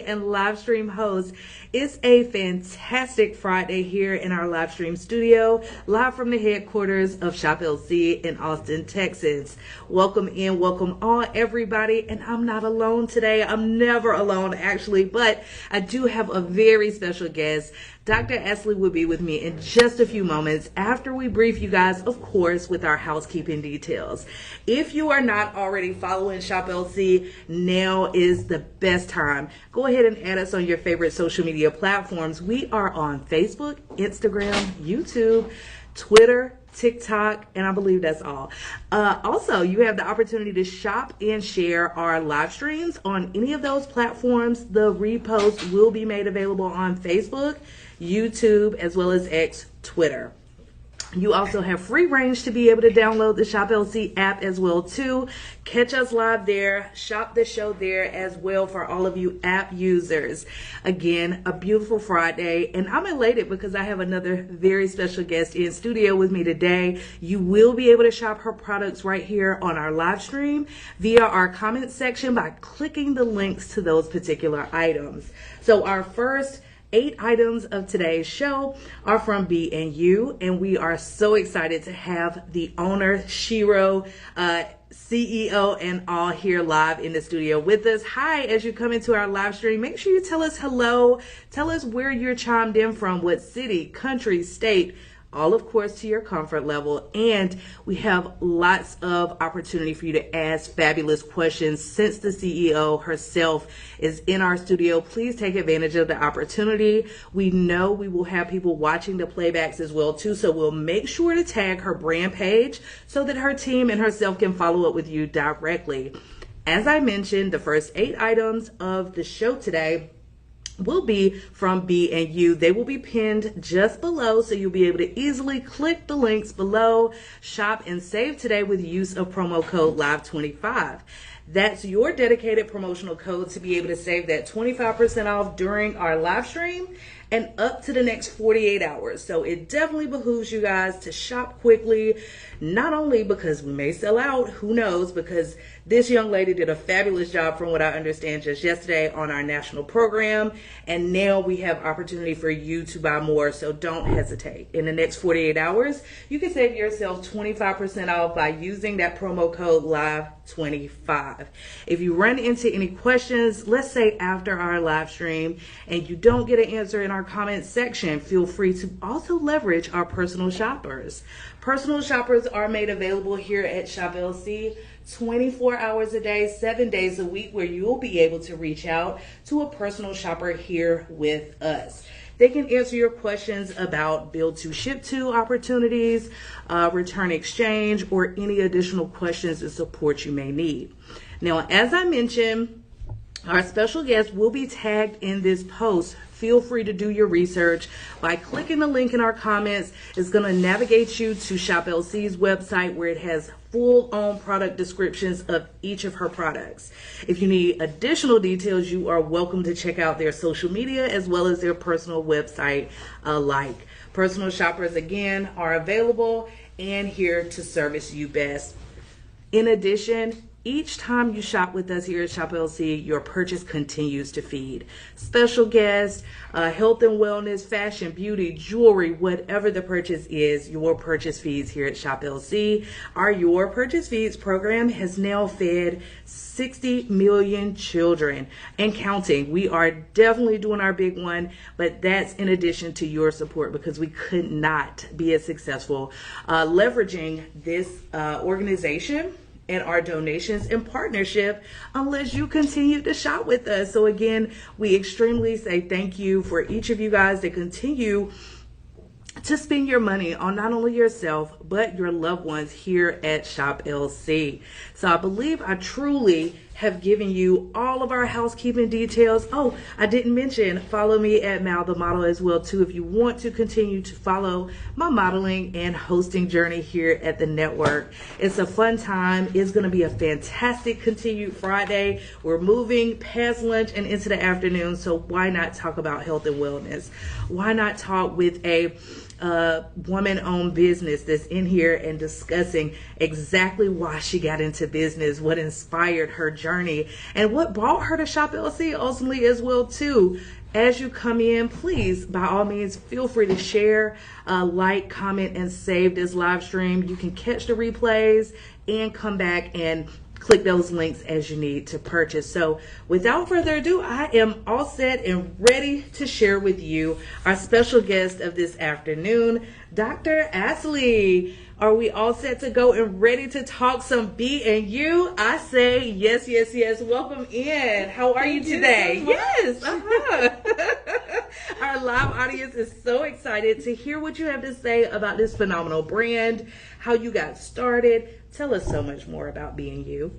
and live stream host. It's a fantastic Friday here in our live stream studio, live from the headquarters of Shop LC in Austin, Texas. Welcome in, welcome all, everybody. And I'm not alone today. I'm never alone, actually, but I do have a very special guest. Dr. Asli will be with me in just a few moments after we brief you guys, of course, with our housekeeping details. If you are not already following Shop LC, now is the best time. Go ahead and add us on your favorite social media platforms. We are on Facebook, Instagram, YouTube, Twitter, TikTok, and I believe that's all. Also, you have the opportunity to shop and share our live streams on any of those platforms. The repost will be made available on Facebook, YouTube, as well as X, Twitter. You also have free range to be able to download the Shop LC app as well too. Catch us live there, shop the show there as well for all of you app users. Again, a beautiful Friday, and I'm elated because I have another very special guest in studio with me today. You will be able to shop her products right here on our live stream via our comment section by clicking the links to those particular items. So our first 8 items of today's show are from BE&YOU, and we are so excited to have the owner, Shiro, CEO and all here live in the studio with us. Hi, as you come into our live stream, make sure you tell us hello. Tell us where you're chimed in from, what city, country, state, all of course to your comfort level. And we have lots of opportunity for you to ask fabulous questions. Since the CEO herself is in our studio, please take advantage of the opportunity. We know we will have people watching the playbacks as well too, so we'll make sure to tag her brand page so that her team and herself can follow up with you directly. As I mentioned, the first 8 items of the show today will be from BE&YOU. They will be pinned just below, so you'll be able to easily click the links below, shop and save today with use of promo code LIVE25. That's your dedicated promotional code to be able to save that 25% off during our live stream and up to the next 48 hours. So it definitely behooves you guys to shop quickly, not only because we may sell out, who knows, because this young lady did a fabulous job from what I understand just yesterday on our national program, and now we have opportunity for you to buy more, so don't hesitate. In the next 48 hours, you can save yourself 25% off by using that promo code LIVE25. If you run into any questions, let's say after our live stream, and you don't get an answer in our comment section, feel free to also leverage our personal shoppers. Personal shoppers are made available here at Shop LC 24 hours a day, 7 days a week, where you'll be able to reach out to a personal shopper here with us. They can answer your questions about build to ship to opportunities, return exchange, or any additional questions and support you may need. Now, as I mentioned, our special guest will be tagged in this post. Feel free to do your research by clicking the link in our comments. It's going to navigate you to Shop LC's website, where it has full-on product descriptions of each of her products. If you need additional details, you are welcome to check out their social media as well as their personal website alike. Personal shoppers, again, are available and here to service you best. In addition, each time you shop with us here at Shop LC, your purchase continues to feed. Special guests, health and wellness, fashion, beauty, jewelry, whatever the purchase is, your purchase feeds here at Shop LC. Our Your Purchase Feeds program has now fed 60 million children and counting. We are definitely doing our big one, but that's in addition to your support, because we could not be as successful leveraging this organization and our donations and partnership unless you continue to shop with us. So again, we extremely say thank you for each of you guys that continue to spend your money on not only yourself, but your loved ones here at Shop LC. So I believe I truly have given you all of our housekeeping details. Oh, I didn't mention, follow me at Mal the Model as well too, if you want to continue to follow my modeling and hosting journey here at the network. It's a fun time. It's going to be a fantastic continued Friday. We're moving past lunch and into the afternoon, so why not talk about health and wellness? Why not talk with a woman-owned business that's in here and discussing exactly why she got into business, what inspired her journey and what brought her to Shop LC ultimately as well too. As you come in, please, by all means, feel free to share, like, comment, and save this live stream. You can catch the replays and come back and click those links as you need to purchase. So without further ado, I am all set and ready to share with you our special guest of this afternoon, Dr. Asli. Are we all set to go and ready to talk some B&You? I say yes, yes, yes. Welcome in. How are you today? Yes. Our live audience is so excited to hear what you have to say about this phenomenal brand, how you got started. Tell us so much more about B&You.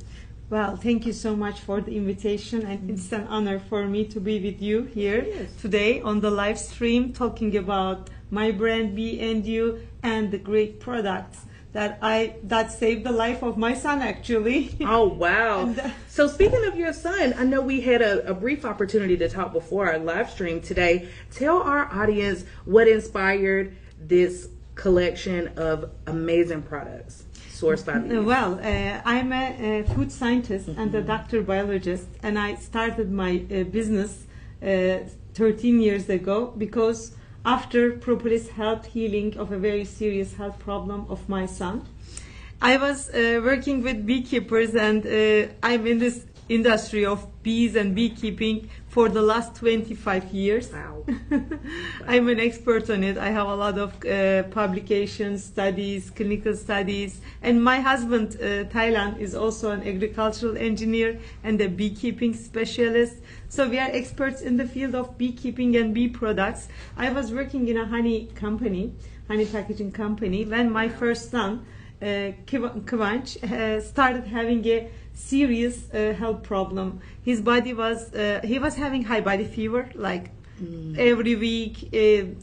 Well, thank you so much for the invitation, and it's an honor for me to be with you here today on the live stream talking about my brand B&You and the great products that saved the life of my son actually. Oh wow. And, so speaking of your son, I know we had a brief opportunity to talk before our live stream today. Tell our audience what inspired this collection of amazing products sourced by bees. Well, I'm a food scientist and a doctor biologist, and I started my business 13 years ago because after Propolis helped healing of a very serious health problem of my son, I was working with beekeepers, and I'm in this industry of bees and beekeeping for the last 25 years. Wow. I'm an expert on it. I have a lot of publications, studies, clinical studies, and my husband, Thailand, is also an agricultural engineer and a beekeeping specialist. So we are experts in the field of beekeeping and bee products. I was working in a honey packaging company, when my first son, Kıvanç, started having a serious health problem. His body was, he was having high body fever, like every week,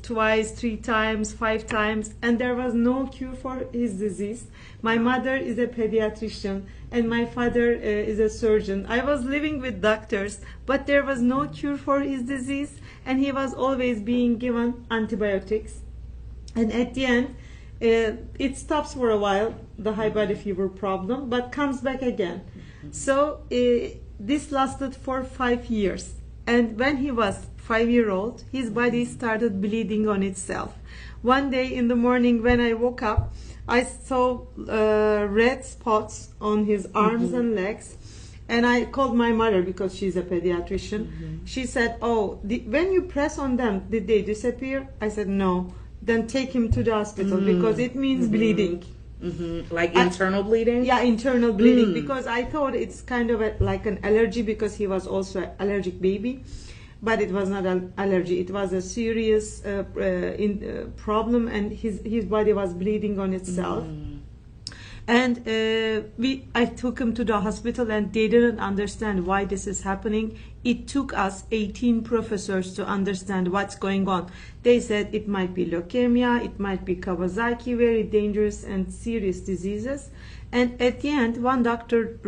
twice, 3 times, 5 times, and there was no cure for his disease. My mother is a pediatrician and my father is a surgeon. I was living with doctors, but there was no cure for his disease, and he was always being given antibiotics. And at the end, it stops for a while, the high body fever problem, but comes back again. So this lasted for 5 years. And when he was 5-year-old, his body started bleeding on itself. One day in the morning when I woke up, I saw red spots on his arms and legs. And I called my mother because she's a pediatrician. She said, oh, when you press on them, did they disappear? I said, no. Then take him to the hospital because it means bleeding. Like internal bleeding? Yeah, internal bleeding, because I thought it's kind of like an allergy, because he was also an allergic baby. But it was not an allergy. It was a serious problem, and his body was bleeding on itself. And I took him to the hospital, and they didn't understand why this is happening. It took us 18 professors to understand what's going on. They said it might be leukemia, it might be Kawasaki, very dangerous and serious diseases. And at the end, one doctor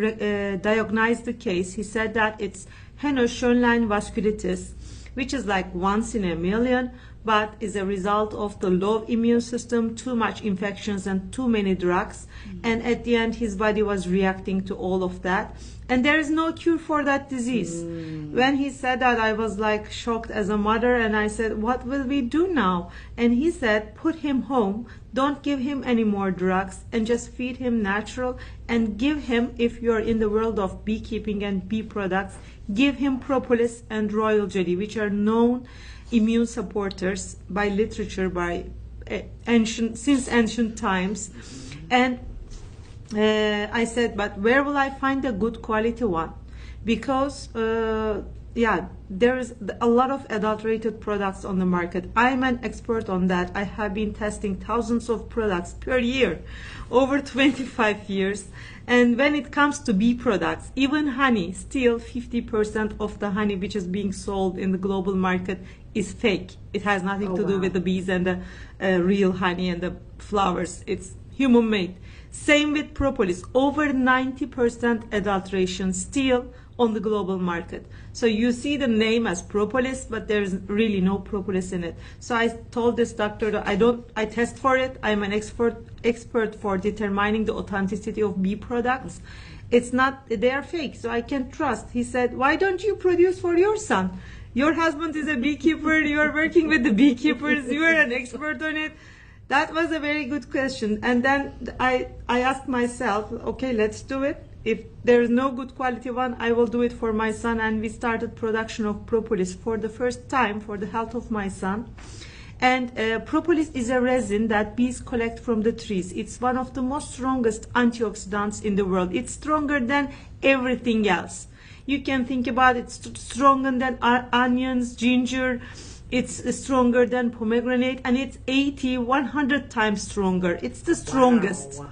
diagnosed the case. He said that it's Henoch-Schönlein vasculitis, which is like once in a million, but is a result of the low immune system, too much infections and too many drugs. And at the end, his body was reacting to all of that. And there is no cure for that disease. When he said that, I was like shocked as a mother, and I said, what will we do now? And he said, put him home, don't give him any more drugs, and just feed him natural, and give him, if you're in the world of beekeeping and bee products, give him propolis and royal jelly, which are known immune supporters by literature, by since ancient times. And I said, but where will I find a good quality one? Because yeah, there is a lot of adulterated products on the market. I'm an expert on that. I have been testing thousands of products per year over 25 years. And when it comes to bee products, even honey, still 50% of the honey which is being sold in the global market is fake. It has nothing to do with the bees and the real honey and the flowers. It's human made. Same with propolis, over 90% adulteration still on the global market. So you see the name as propolis, but there's really no propolis in it. So I told this doctor that I test for it. I'm an expert for determining the authenticity of bee products. it's not, they are fake, so I can't trust. He said, why don't you produce for your son? Your husband is a beekeeper, you are working with the beekeepers, you are an expert on it. That was a very good question. And then I asked myself, okay, let's do it. If there is no good quality one, I will do it for my son. And we started production of propolis for the first time for the health of my son. And propolis is a resin that bees collect from the trees. It's one of the most strongest antioxidants in the world. It's stronger than everything else. You can think about it, stronger than onions, ginger. It's stronger than pomegranate, and it's 100 times stronger. It's the strongest. Wow.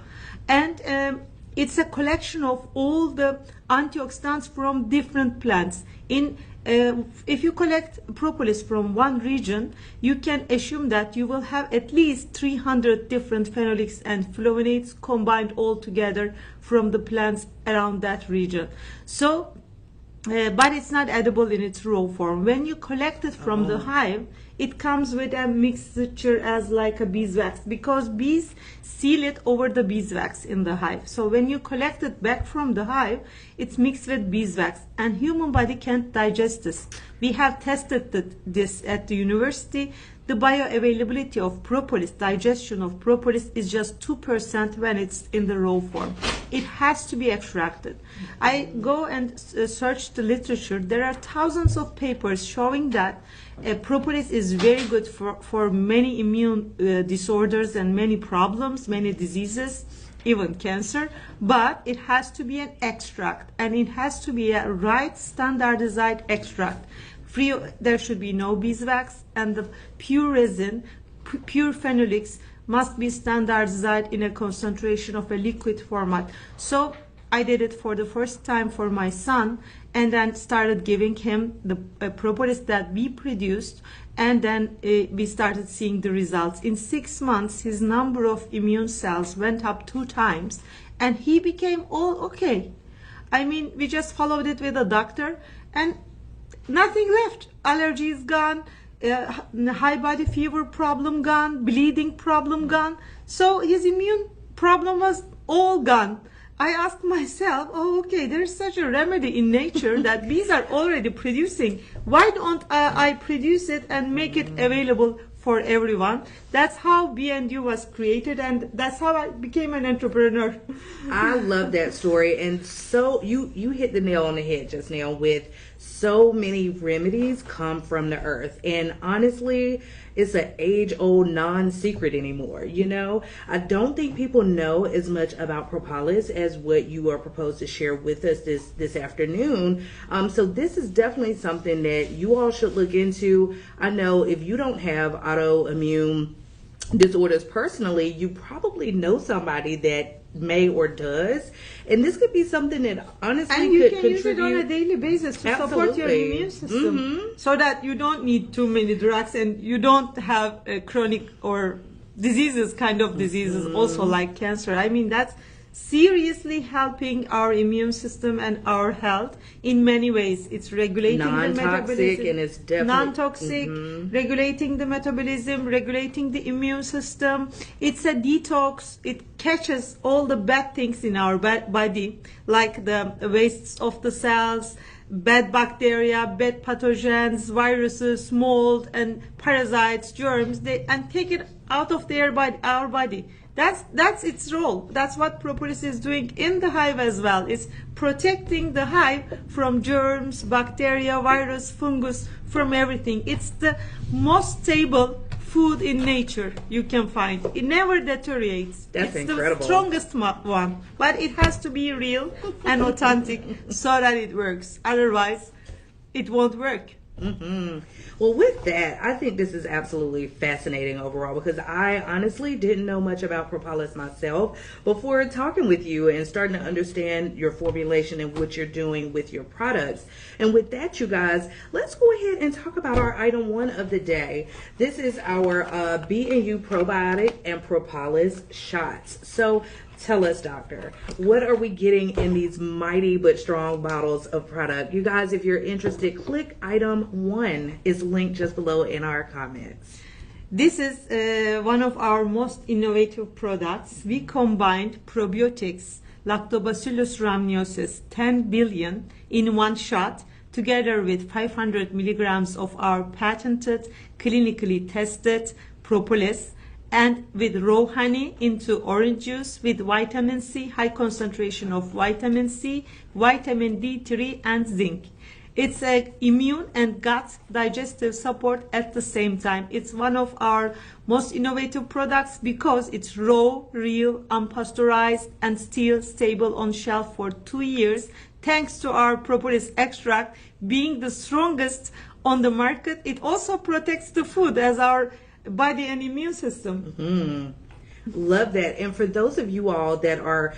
And it's a collection of all the antioxidants from different plants. If you collect propolis from one region, you can assume that you will have at least 300 different phenolics and flavonoids combined all together from the plants around that region. So, but it's not edible in its raw form. When you collect it from the hive, it comes with a mixture as like a beeswax, because bees seal it over the beeswax in the hive. So when you collect it back from the hive, it's mixed with beeswax, and human body can't digest this. We have tested this at the university. The bioavailability of propolis, digestion of propolis, is just 2% when it's in the raw form. It has to be extracted. I go and search the literature. There are thousands of papers showing that propolis is very good for many immune disorders and many problems, many diseases, even cancer. But it has to be an extract, and it has to be a right standardized extract. There should be no beeswax, and the pure resin, pure phenolics must be standardized in a concentration of a liquid format. So I did it for the first time for my son, and then started giving him the propolis that we produced, and then we started seeing the results. In 6 months, his number of immune cells went up 2 times, and he became all okay. I mean, we just followed it with a doctor, and nothing left. Allergy is gone, high body fever problem gone, bleeding problem gone. So his immune problem was all gone. I asked myself, oh, okay, there's such a remedy in nature that bees are already producing. Why don't I produce it and make it available for everyone? That's how BE&YOU was created, and that's how I became an entrepreneur. I love that story. And so you hit the nail on the head just now with so many remedies come from the earth. And honestly, it's an age-old non-secret anymore. You know, I don't think people know as much about propolis as what you are proposed to share with us this afternoon. So this is definitely something that you all should look into. I know if you don't have autoimmune disorders personally, you probably know somebody that may or does, and this could be something that honestly and you could can contribute use it on a daily basis to support your immune system, so that you don't need too many drugs, and you don't have chronic or diseases, kind of diseases, also like cancer. I mean, that's seriously helping our immune system and our health in many ways. It's regulating the metabolism, and it's definitely non-toxic, regulating the metabolism, regulating the immune system. It's a detox. It catches all the bad things in our body, like the wastes of the cells, bad bacteria, bad pathogens, viruses, mold, and parasites, germs, and take it out of our body. That's its role. That's what propolis is doing in the hive as well. It's protecting the hive from germs, bacteria, virus, fungus, from everything. It's the most stable food in nature you can find. It never deteriorates. That's it's incredible. The strongest one. But it has to be real and authentic so that it works. Otherwise, it won't work. Well, with that, I think this is absolutely fascinating overall, because I honestly didn't know much about propolis myself before talking with you and starting to understand your formulation and what you're doing with your products. And with that, you guys, let's go ahead and talk about our item 1 of the day. This is our BE&YOU probiotic and propolis shots. So tell us, doctor, what are we getting in these mighty but strong bottles of product? You guys, if you're interested, click item 1. It's linked just below in our comments. This is one of our most innovative products. We combined probiotics, Lactobacillus rhamnosus 10 billion in one shot, together with 500 milligrams of our patented, clinically tested propolis, and with raw honey into orange juice with vitamin C, high concentration of vitamin C, vitamin D3, and zinc. It's a immune and gut digestive support at the same time. It's one of our most innovative products because it's raw, real, unpasteurized, and still stable on shelf for 2 years, thanks to our propolis extract being the strongest on the market. It also protects the food as our body and immune system. Love that. And for those of you all that are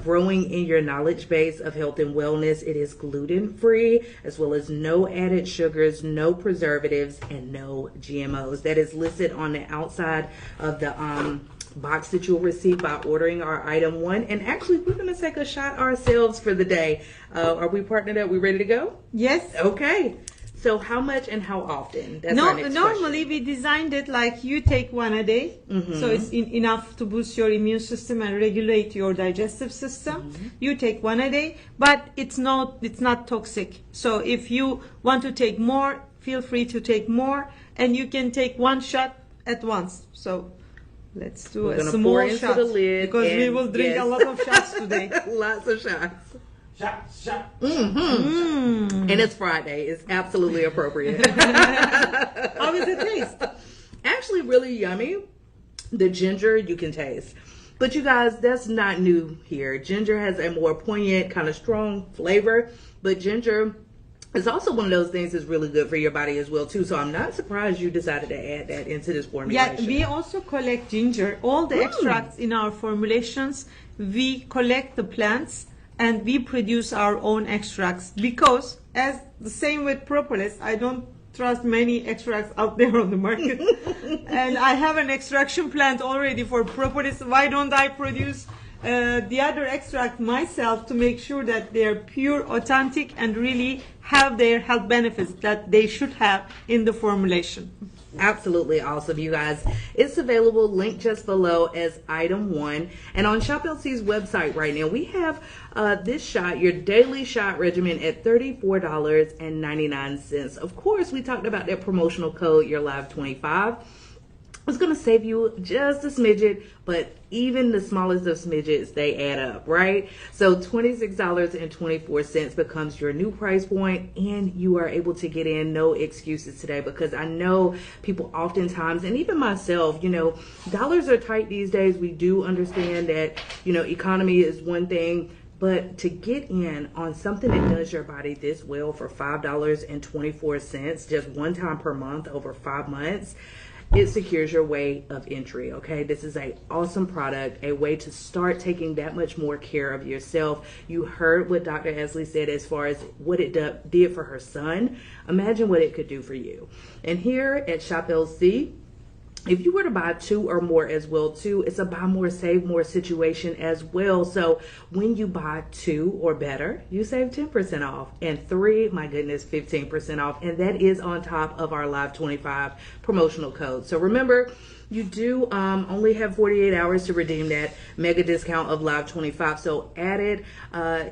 growing in your knowledge base of health and wellness, it is gluten-free, as well as no added sugars, no preservatives, and no GMOs. That is listed on the outside of the box that you'll receive by ordering our item 1. And actually, we're going to take a shot ourselves for the day. Are we partnered up? We ready to go? Yes. Okay. So how much and how often? That's our next normally question. we designed it like you take 1 a day, so it's enough to boost your immune system and regulate your digestive system. You take 1 a day, but it's not toxic. So if you want to take more, feel free to take more, and you can take 1 shot at once. So let's do a small shot, because we will drink a lot of shots today. Lots of shots. Shot. And it's Friday. It's absolutely appropriate. How does it taste? Actually, really yummy. The ginger you can taste. But you guys, that's not new here. Ginger has a more poignant, kind of strong flavor. But ginger is also one of those things that's really good for your body as well, too. So I'm not surprised you decided to add that into this formulation. Yeah, we also collect ginger. All the extracts in our formulations, we collect the plants and we produce our own extracts, because as the same with propolis, I don't trust many extracts out there on the market. And I have an extraction plant already for propolis. Why don't I produce the other extract myself to make sure that they're pure, authentic, and really have their health benefits that they should have in the formulation? Absolutely awesome, you guys. It's available, linked just below as item 1. And on Shop LC's website right now, we have this shot, your daily shot regimen, at $34.99. Of course, we talked about that promotional code, your Live 25. It's going to save you just a smidget, but even the smallest of smidgets, they add up, right? So $26.24 becomes your new price point, and you are able to get in. No excuses today, because I know people oftentimes, and even myself, dollars are tight these days. We do understand that, economy is one thing, but to get in on something that does your body this well for $5.24, just one time per month over 5 months, it secures your way of entry. Okay, this is an awesome product, a way to start taking that much more care of yourself. You heard what Dr. Asli said as far as what it did for her son. Imagine what it could do for you. And here at Shop LC, if you were to buy 2 or more as well, too, it's a buy more, save more situation as well. So when you buy 2 or better, you save 10% off. And 3, my goodness, 15% off. And that is on top of our Live 25 promotional code. So remember, you do only have 48 hours to redeem that mega discount of Live 25. So add it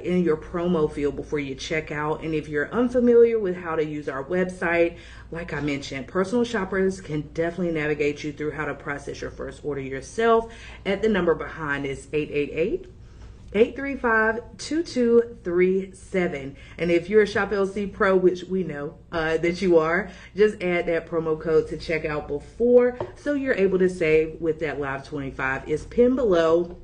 in your promo field before you check out. And if you're unfamiliar with how to use our website, like I mentioned, personal shoppers can definitely navigate you through how to process your first order yourself. At the number behind is 888-835-2237. And if you're a Shop LC Pro, which we know that you are, just add that promo code to check out before, so you're able to save with that Live 25. It's pinned below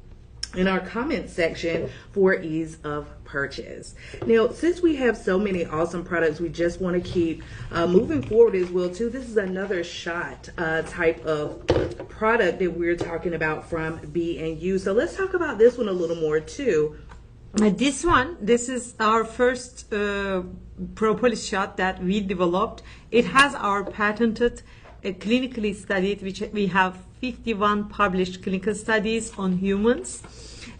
in our comment section for ease of purchase. Now, since we have so many awesome products, we just want to keep moving forward as well, too. This is another shot type of product that we're talking about from BE&YOU. So let's talk about this one a little more, too. This is our first propolis shot that we developed. It has our patented, clinically studied, which we have 51 published clinical studies on humans.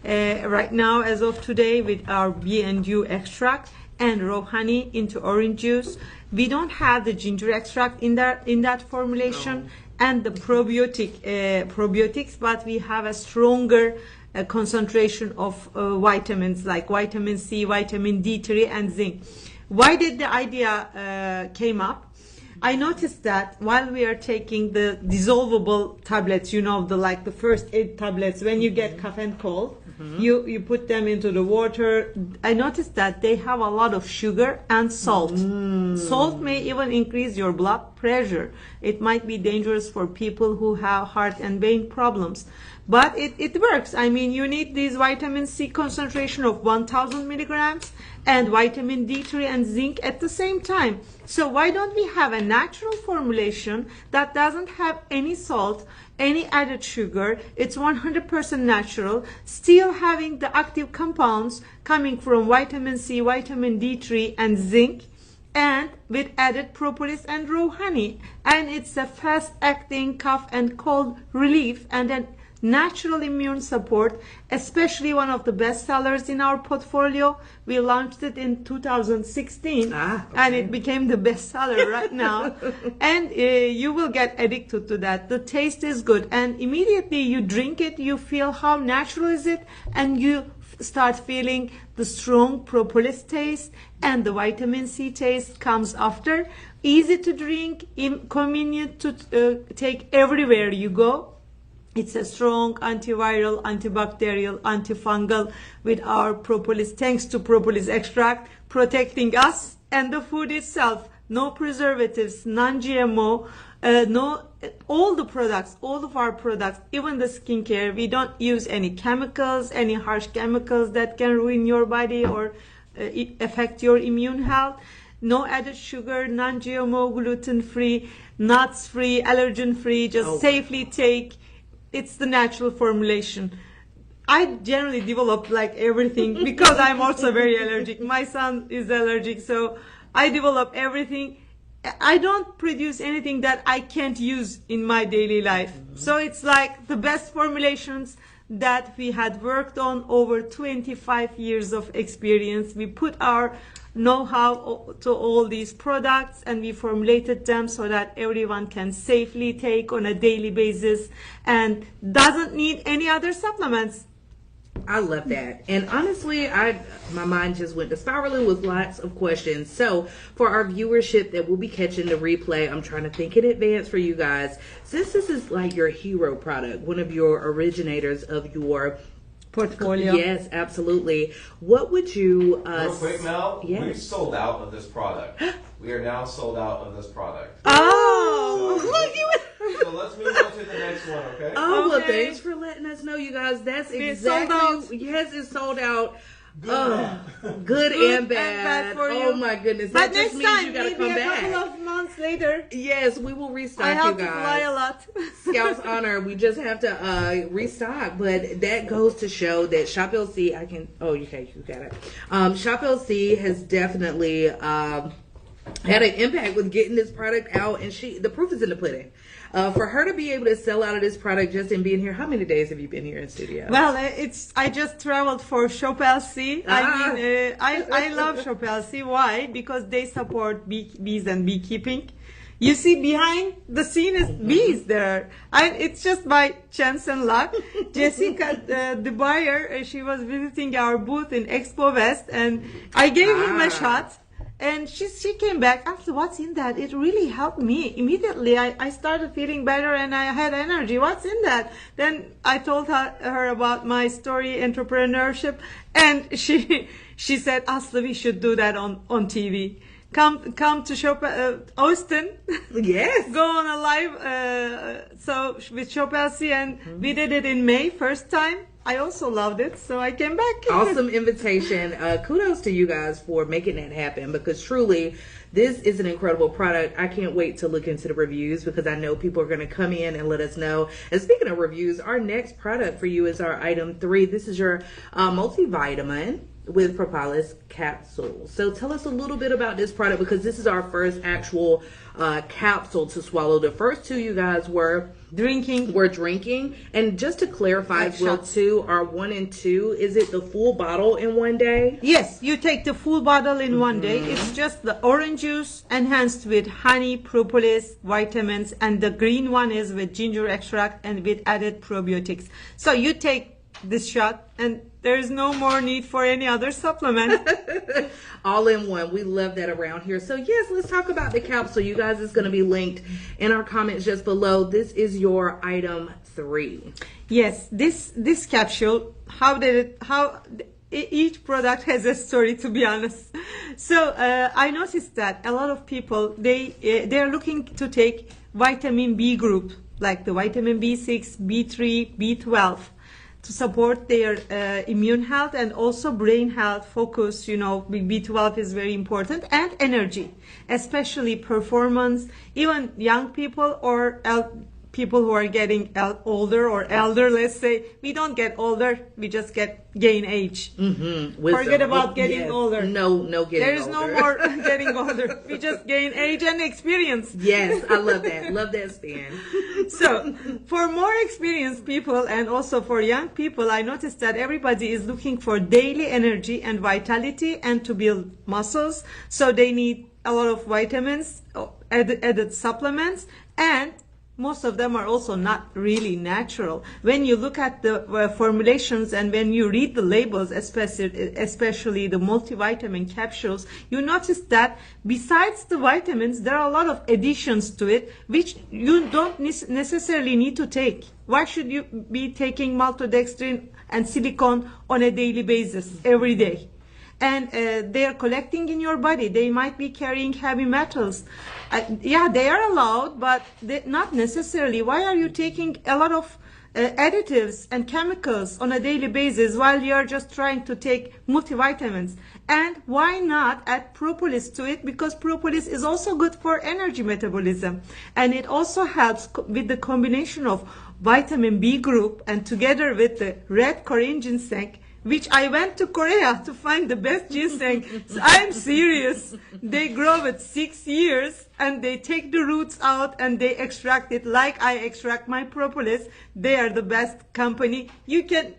Right now, as of today, with our BE&YOU extract and raw honey into orange juice. We don't have the ginger extract in that formulation. No. And the probiotics, but we have a stronger concentration of vitamins like vitamin C, vitamin D3, and zinc. Why did the idea came up? I noticed that while we are taking the dissolvable tablets, you know, the first aid tablets, when you get cough and cold, you put them into the water. I noticed that they have a lot of sugar and salt. Salt may even increase your blood pressure. It might be dangerous for people who have heart and vein problems. But it works. I mean, you need these vitamin C concentration of 1000 milligrams and vitamin D3 and zinc at the same time. So why don't we have a natural formulation that doesn't have any salt, any added sugar? It's 100% natural, still having the active compounds coming from vitamin C, vitamin D3 and zinc, and with added propolis and raw honey. And it's a fast acting cough and cold relief and an natural immune support, especially one of the best sellers in our portfolio. We launched it in 2016 and it became the best seller right now. And you will get addicted to that. The taste is good, and immediately you drink it, you feel how natural is it, and you start feeling the strong propolis taste, and the vitamin C taste comes after. Easy to drink, convenient to take everywhere you go. It's a strong antiviral, antibacterial, antifungal with our propolis, thanks to propolis extract, protecting us and the food itself. No preservatives, non-GMO, all the products, all of our products, even the skincare, we don't use any chemicals, any harsh chemicals that can ruin your body or affect your immune health. No added sugar, non-GMO, gluten-free, nuts-free, allergen-free, just safely take. It's the natural formulation. I generally develop like everything because I'm also very allergic. My son is allergic, so I develop everything. I don't produce anything that I can't use in my daily life. So it's like the best formulations that we had worked on over 25 years of experience. We put our know-how to all these products and we formulated them so that everyone can safely take on a daily basis and doesn't need any other supplements. I love that. And honestly, my mind just went to spiraling with lots of questions. So for our viewership that will be catching the replay, I'm trying to think in advance for you guys. Since this is like your hero product, one of your originators of your portfolio. Yes, absolutely. What would you real quick, Mel? Yes. We've sold out of this product. We are now sold out of this product. Oh, so, look you. So let's move on to the next one, okay? Oh, well, thanks for letting us know, you guys. That's exactly, yes, it's sold out. Good and bad for you. Oh my goodness! But that next just means time, you gotta maybe come a back. couple of months later. Yes, we will restock. I have you guys. to fly a lot. Scouts honor. We just have to restock, but that goes to show that Shop LC. Okay, you got it. Shop LC has definitely had an impact with getting this product out, and the proof is in the pudding. For her to be able to sell out of this product just in being here, how many days have you been here in studio? Well, I just traveled for Shop LC. I mean, I love Shop LC. Why? Because they support bees and beekeeping. You see, behind the scene is bees there. It's just by chance and luck. Jessica, the buyer, she was visiting our booth in Expo West, and I gave him a shot. And she came back after, what's in that? It really helped me. Immediately, I started feeling better and I had energy. What's in that? Then I told her about my story, entrepreneurship. And she said, Asli, we should do that on TV. Come to Shop Austin. Yes. Go on a live so with Shop LC, and we did it in May, first time. I also loved it, so I came back. Awesome invitation. Kudos to you guys for making that happen, because truly this is an incredible product. I can't wait to look into the reviews, because I know people are going to come in and let us know. And speaking of reviews, our next product for you is our item 3. This is your multivitamin with propolis capsule. So tell us a little bit about this product, because this is our first actual capsule to swallow. The first 2 you guys were drinking. And just to clarify, will 2 are 1 and 2, is it the full bottle in one day? Yes, you take the full bottle in one day. It's just the orange juice enhanced with honey, propolis, vitamins, and the green one is with ginger extract and with added probiotics. So you take this shot, and there is no more need for any other supplement. All in one. We love that around here. So yes, let's talk about the capsule. You guys, it's going to be linked in our comments just below. This is your item 3. Yes, this capsule, each product has a story, to be honest. So I noticed that a lot of people, they're looking to take vitamin B group, like the vitamin B6, B3, B12, to support their immune health and also brain health focus. B12 is very important, and energy, especially performance. Even young people or people who are getting older or elder, let's say, we don't get older, we just gain age. Forget about getting older. No getting There is older. no more getting older. We just gain age and experience. Yes, I love that. Love that spin. So for more experienced people and also for young people, I noticed that everybody is looking for daily energy and vitality and to build muscles. So they need a lot of vitamins, added supplements, and most of them are also not really natural. When you look at the formulations and when you read the labels, especially the multivitamin capsules, you notice that besides the vitamins, there are a lot of additions to it, which you don't necessarily need to take. Why should you be taking maltodextrin and silicone on a daily basis every day? And they are collecting in your body. They might be carrying heavy metals. Yeah, they are allowed, but not necessarily. Why are you taking a lot of additives and chemicals on a daily basis while you are just trying to take multivitamins? And why not add propolis to it? Because propolis is also good for energy metabolism. And it also helps with the combination of vitamin B group and together with the red Korean ginseng, which I went to Korea to find the best ginseng. So I'm serious. They grow it 6 years and they take the roots out and they extract it like I extract my propolis. They are the best company.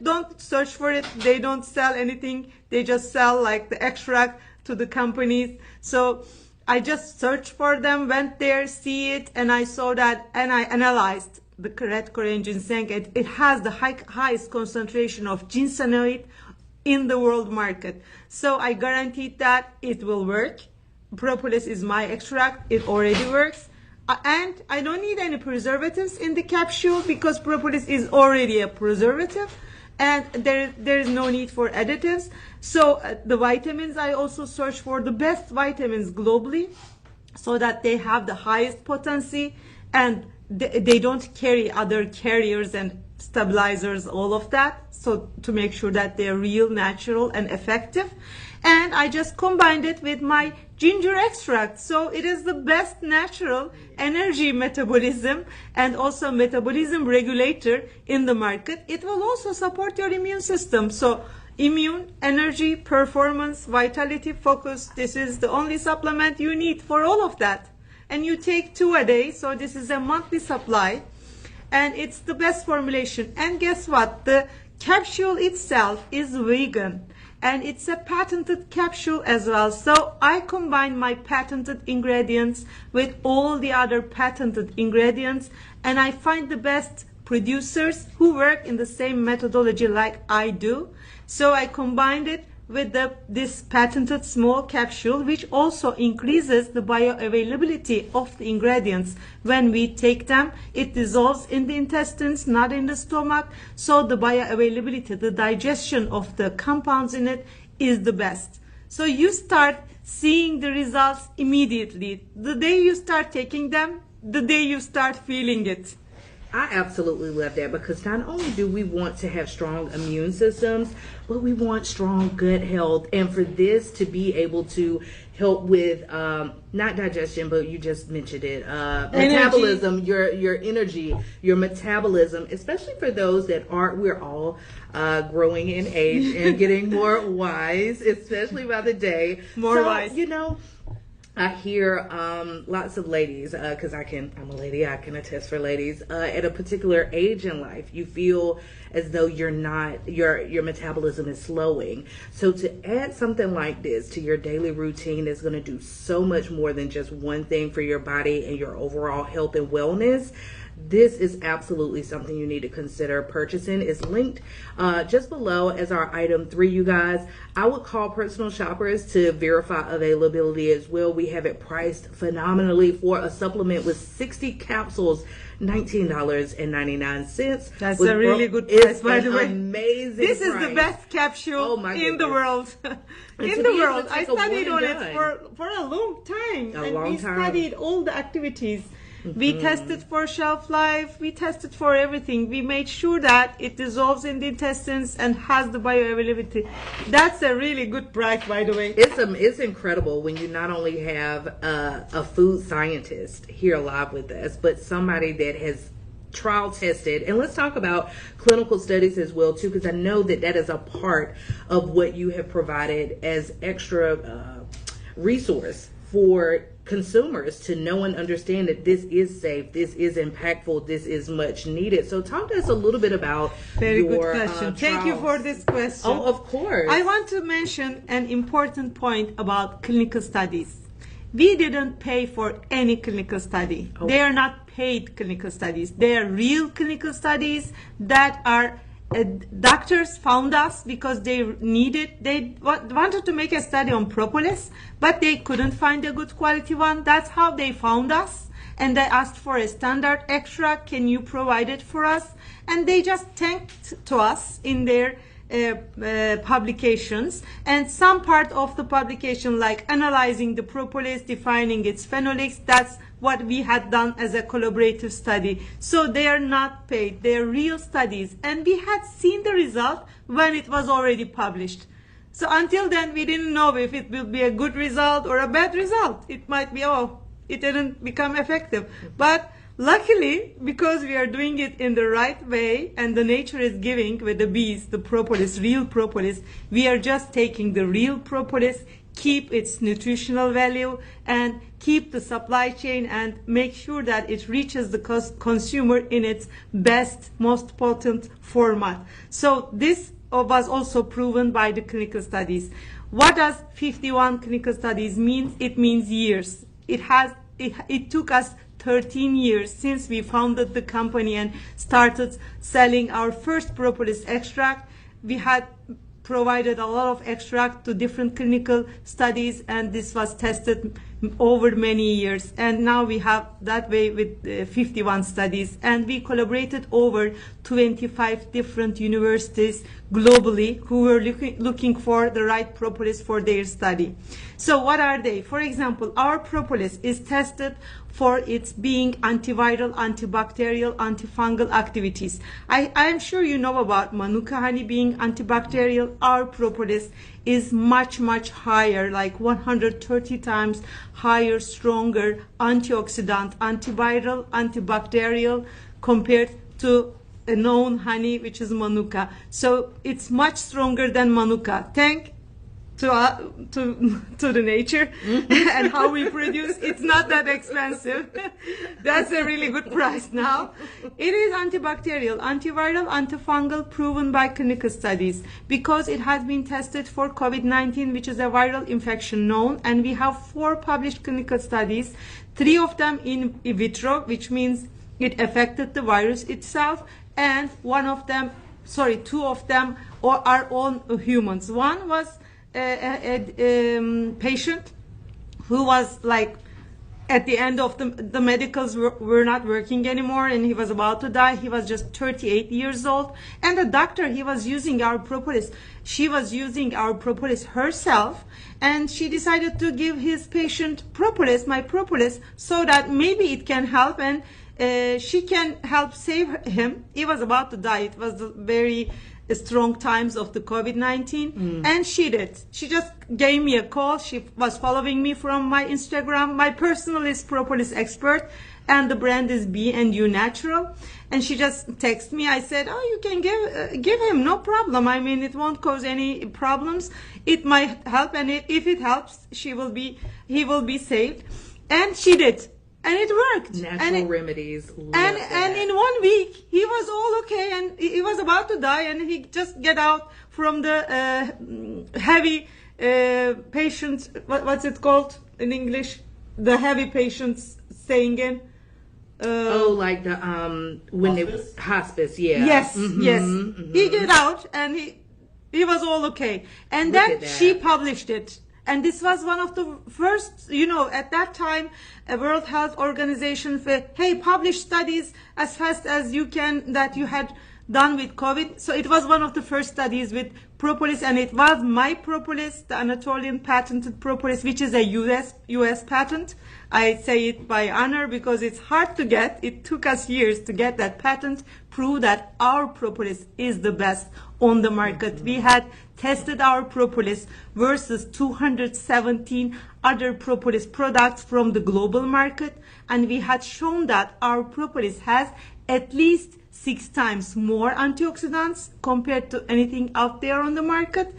Don't search for it. They don't sell anything. They just sell like the extract to the companies. So I just searched for them, went there, see it, and I saw that, and I analyzed the red Korean ginseng. It has the highest concentration of ginsenoid in the world market. So I guaranteed that it will work. Propolis is my extract. It already works. And I don't need any preservatives in the capsule because propolis is already a preservative. And there is no need for additives. So the vitamins, I also search for the best vitamins globally so that they have the highest potency and they don't carry other carriers and stabilizers, all of that. So to make sure that they're real, natural, and effective. And I just combined it with my ginger extract. So it is the best natural energy metabolism and also metabolism regulator in the market. It will also support your immune system. So immune, energy, performance, vitality, focus. This is the only supplement you need for all of that. And you take 2 a day, so this is a monthly supply, and it's the best formulation. And guess what? The capsule itself is vegan, and it's a patented capsule as well. So I combine my patented ingredients with all the other patented ingredients, and I find the best producers who work in the same methodology like I do. So I combined it with this patented small capsule, which also increases the bioavailability of the ingredients. When we take them, it dissolves in the intestines, not in the stomach. So the bioavailability, the digestion of the compounds in it is the best. So you start seeing the results immediately. The day you start taking them, the day you start feeling it. I absolutely love that because not only do we want to have strong immune systems, but we want strong gut health. And for this to be able to help with not digestion, but you just mentioned it, metabolism, your energy, your metabolism, especially for those that we're all growing in age and getting more wise, especially by the day. More wise. I hear lots of ladies, because I'm a lady, I can attest for ladies, at a particular age in life, you feel as though your metabolism is slowing. So to add something like this to your daily routine is going to do so much more than just one thing for your body and your overall health and wellness. this is absolutely something you need to consider purchasing. It's linked just below as our item 3, you guys. I would call personal shoppers to verify availability as well. We have it priced phenomenally for a supplement with 60 capsules, $19.99. That's a really good price, by the way. Amazing. This price. is the best capsule in the world. In the world. I studied on it for a long time. We studied all the activities. We tested for shelf life. We tested for everything. We made sure that it dissolves in the intestines and has the bioavailability. That's a really good price, by the way. It's incredible when you not only have a food scientist here live with us, but somebody that has trial tested. And let's talk about clinical studies as well too, because I know that is a part of what you have provided as extra resource for consumers to know and understand that this is safe, this is impactful, this is much needed. So talk to us a little bit about Very good question. Thank you for this question. Oh, of course. I want to mention an important point about clinical studies. We didn't pay for any clinical study. They are not paid clinical studies. They are real clinical studies that are doctors found us because they wanted to make a study on propolis, but they couldn't find a good quality one. That's how they found us, and they asked for a standard extract. Can you provide it for us? And they just thanked to us in their publications, and some part of the publication, like analyzing the propolis, defining its phenolics, that's what we had done as a collaborative study. So they are not paid, they are real studies, and we had seen the result when it was already published. So until then we didn't know if it will be a good result or a bad result. It might be, oh, it didn't become effective. But luckily, because we are doing it in the right way and the nature is giving with the bees, the propolis, real propolis, we are just taking the real propolis, keep its nutritional value and keep the supply chain and make sure that it reaches the consumer in its best, most potent format. So this was also proven by the clinical studies. What does 51 clinical studies mean? It means years. It took us 13 years since we founded the company and started selling our first propolis extract. We had provided a lot of extract to different clinical studies, and this was tested over many years. And now we have that way with 51 studies, and we collaborated over 25 different universities globally who were looking for the right propolis for their study. So what are they? For example, our propolis is tested for its being antiviral, antibacterial, antifungal activities. I am sure you know about Manuka honey being antibacterial. Our propolis is much, much higher, like 130 times higher, stronger antioxidant, antiviral, antibacterial compared to a known honey, which is Manuka. So it's much stronger than Manuka. Thanks to the nature and how we produce. It's not that expensive. That's a really good price now. It is antibacterial, antiviral, antifungal, proven by clinical studies because it has been tested for COVID-19, which is a viral infection known, and we have 4 published clinical studies, 3 of them in vitro, which means it affected the virus itself, and 2 of them are on humans. One was a patient who was like at the end of the medicals were not working anymore and he was about to die. He was just 38 years old, and the doctor, he was using our propolis. She was using our propolis herself, and she decided to give his patient propolis, my propolis, so that maybe it can help and she can help save him. He was about to die. It was the very strong times of the COVID-19, and she did. She just gave me a call. She was following me from my Instagram. My personal is propolis expert, and the brand is BE&YOU Natural. And she just texted me. I said, "Oh, you can give him, no problem. I mean, it won't cause any problems. It might help, and if it helps, he will be saved." And she did. And it worked. Natural remedies. And in 1 week, he was all okay, and he was about to die, and he just get out from the heavy patient. What's it called in English? The heavy patients staying in. like the when Hospice? they hospice, yeah. Yes, yes. Mm-hmm. He did out and he was all okay. And Look then at that. she published it. And this was one of the first, at that time, a World Health Organization said, hey, publish studies as fast as you can that you had done with COVID. So it was one of the first studies with propolis, and it was my propolis, the Anatolian patented propolis, which is a US patent. I say it by honor because it's hard to get. It took us years to get that patent, prove that our propolis is the best on the market. We had tested our propolis versus 217 other propolis products from the global market, and we had shown that our propolis has at least 6 times more antioxidants compared to anything out there on the market,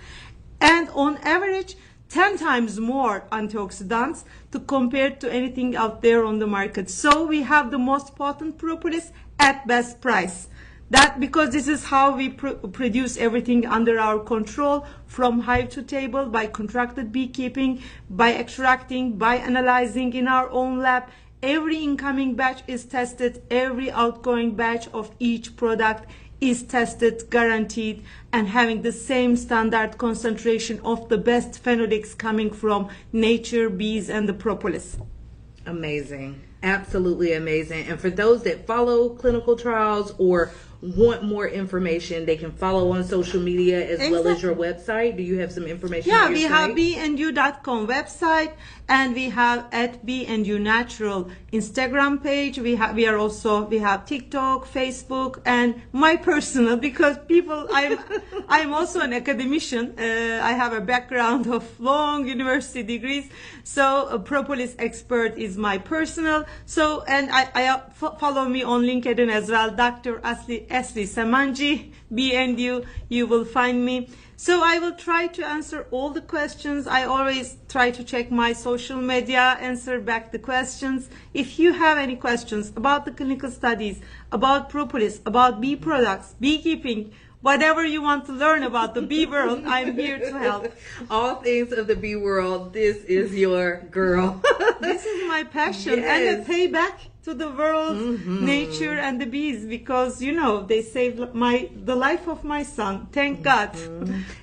and on average 10 times more antioxidants to compare to anything out there on the market. So we have the most potent propolis at best price. That because this is how we produce everything under our control, from hive to table, by contracted beekeeping, by extracting, by analyzing in our own lab. Every incoming batch is tested, every outgoing batch of each product is tested, guaranteed, and having the same standard concentration of the best phenolics coming from nature, bees, and the propolis. Amazing. Absolutely amazing. And for those that follow clinical trials or want more information, they can follow on social media as well as your website. Do you have some information? Yeah, on your we site? have beeandyou.com website, and we have at BE&YOU Natural Instagram page. We have TikTok, Facebook, and my personal, because I'm also an academician. I have a background of long university degrees, so a propolis expert is my personal. So, and I follow me on LinkedIn as well, Dr. Asli Samanci, BE&YOU, you will find me. So I will try to answer all the questions. I always try to check my social media, answer back the questions. If you have any questions about the clinical studies, about propolis, about bee products, beekeeping, whatever you want to learn about the bee world, I'm here to help. All things of the bee world, this is your girl. This is my passion, Yes. and a payback to the world, nature, and the bees, because they saved the life of my son. Thank God.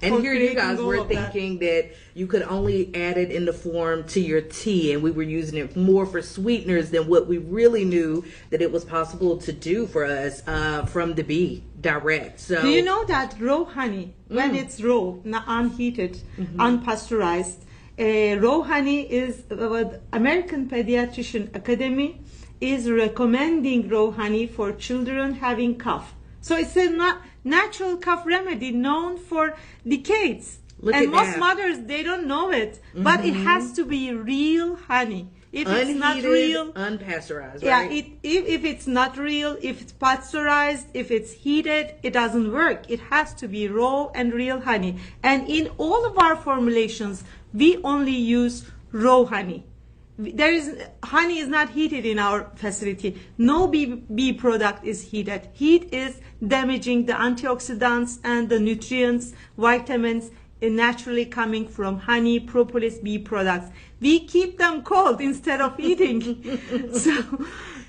And here you guys were thinking that you could only add it in the form to your tea, and we were using it more for sweeteners than what we really knew that it was possible to do for us from the bee direct. So do you know that raw honey, when it's raw, not unheated, unpasteurized, raw honey is American Pediatrician Academy is recommending raw honey for children having cough. So it's a natural cough remedy known for decades. And most mothers, they don't know it, but it has to be real honey. If unheated, it's not real, unpasteurized, yeah, right? if it's not real, if it's pasteurized, if it's heated, it doesn't work. It has to be raw and real honey. And in all of our formulations, we only use raw honey. Honey is not heated in our facility. No bee product is heated. Heat is damaging the antioxidants and the nutrients, vitamins naturally coming from honey, propolis, bee products. We keep them cold instead of eating. So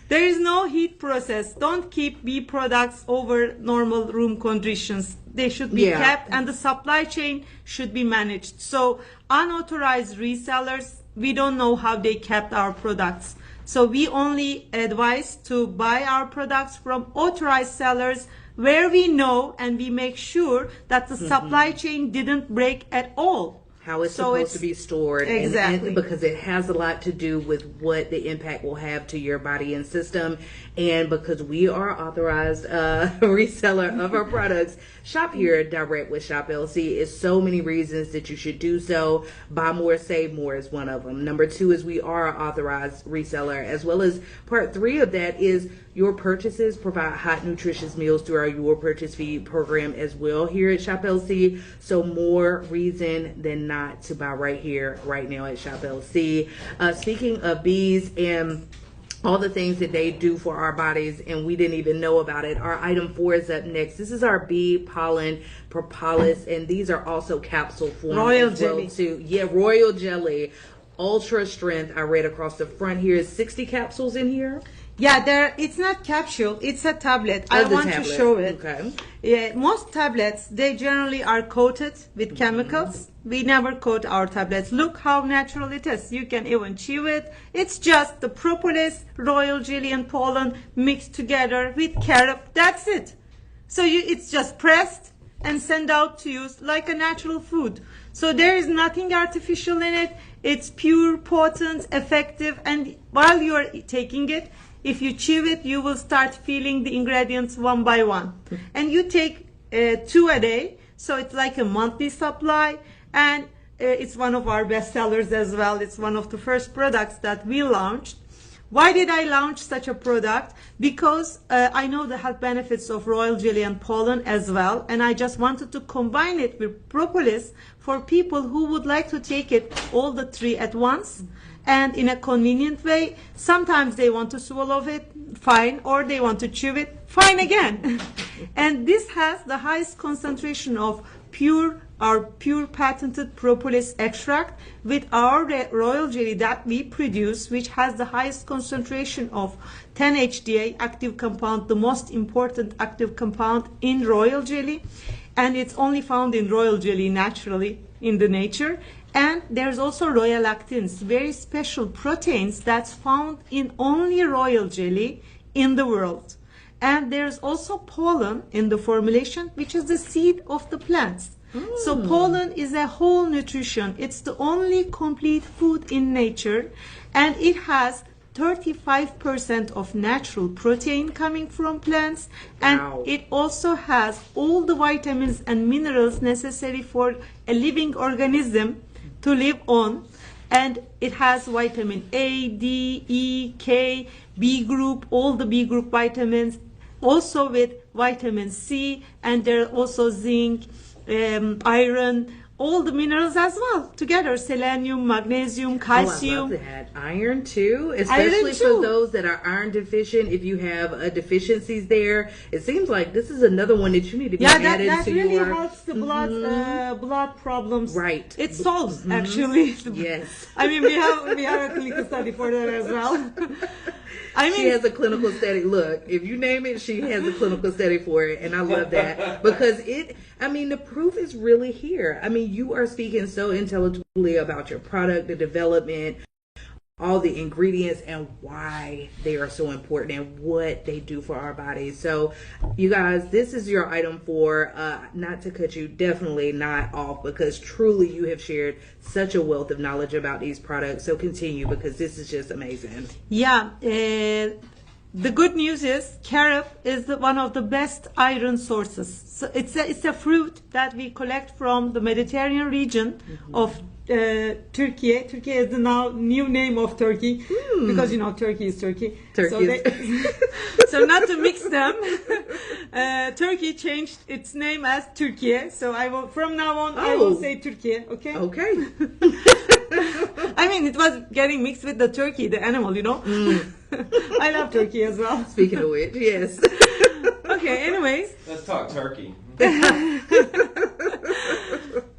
there is no heat process. Don't keep bee products over normal room conditions. They should be kept, and the supply chain should be managed. So unauthorized resellers, we don't know how they kept our products. So we only advise to buy our products from authorized sellers where we know, and we make sure that the supply chain didn't break at all. How it's supposed to be stored. Exactly. And because it has a lot to do with what the impact will have to your body and system. And because we are authorized reseller of our products, shop here direct with Shop LC. Is so many reasons that you should do so. Buy more, save more is one of them. Number 2 is we are an authorized reseller, as well as part 3 of that is your purchases provide hot, nutritious meals through our Your Purchase Feed program as well here at Shop LC. So more reason than not to buy right here, right now at Shop LC. Speaking of bees and all the things that they do for our bodies, and we didn't even know about it. Our item 4 is up next. This is our bee pollen propolis, and these are also capsule form. Royal jelly. Yeah, royal jelly. Ultra strength. I read across the front here is 60 capsules in here. Yeah, it's not capsule, it's a tablet. Oh, I the want tablet. to show it. Okay. Yeah, most tablets, they generally are coated with chemicals. We never coat our tablets. Look how natural it is. You can even chew it. It's just the propolis, royal jelly, and pollen mixed together with carob. That's it. So it's just pressed and sent out to you like a natural food. So there is nothing artificial in it. It's pure, potent, effective, and while you are taking it, if you chew it, you will start feeling the ingredients one by one. And you take 2 a day, so it's like a monthly supply, and it's one of our best sellers as well. It's one of the first products that we launched. Why did I launch such a product? Because I know the health benefits of royal jelly and pollen as well, and I just wanted to combine it with propolis for people who would like to take it all the 3 at once and in a convenient way. Sometimes they want to swallow it, fine, or they want to chew it, fine again. And this has the highest concentration of our pure patented propolis extract with our royal jelly that we produce, which has the highest concentration of 10-HDA active compound, the most important active compound in royal jelly, and it's only found in royal jelly naturally in the nature. And there's also royal actins, very special proteins that's found in only royal jelly in the world. And there's also pollen in the formulation, which is the seed of the plants. So pollen is a whole nutrition. It's the only complete food in nature, and it has 35% of natural protein coming from plants, and it also has all the vitamins and minerals necessary for a living organism to live on. And it has vitamin A, D, E, K, B group, all the B group vitamins, also with vitamin C, and there are also zinc, iron, all the minerals as well together, selenium, magnesium, calcium. Oh, I love that. Iron too, especially for those that are iron deficient. If you have deficiencies there, it seems like this is another one that you need to be added that to really your... helps the blood problems. Right. It solves actually. Yes. I mean, we have a clinical study for that as well. She has a clinical study. Look, if you name it, she has a clinical study for it, and I love that because the proof is really here. I mean, you are speaking so intelligently about your product, the development, all the ingredients, and why they are so important and what they do for our bodies. So, you guys, this is your item for, not to cut you definitely not off, because truly you have shared such a wealth of knowledge about these products. So continue, because this is just amazing. Yeah. The good news is carob is one of the best iron sources. So it's a fruit that we collect from the Mediterranean region of Turkey. Turkey is the now new name of Turkey because Turkey is Turkey. So not to mix them, Turkey changed its name as Turkey. So from now on I will say Turkey. Okay. Okay. I mean, it was getting mixed with the turkey, the animal, I love turkey as well. Speaking of which, yes. Okay, anyways. Let's talk turkey.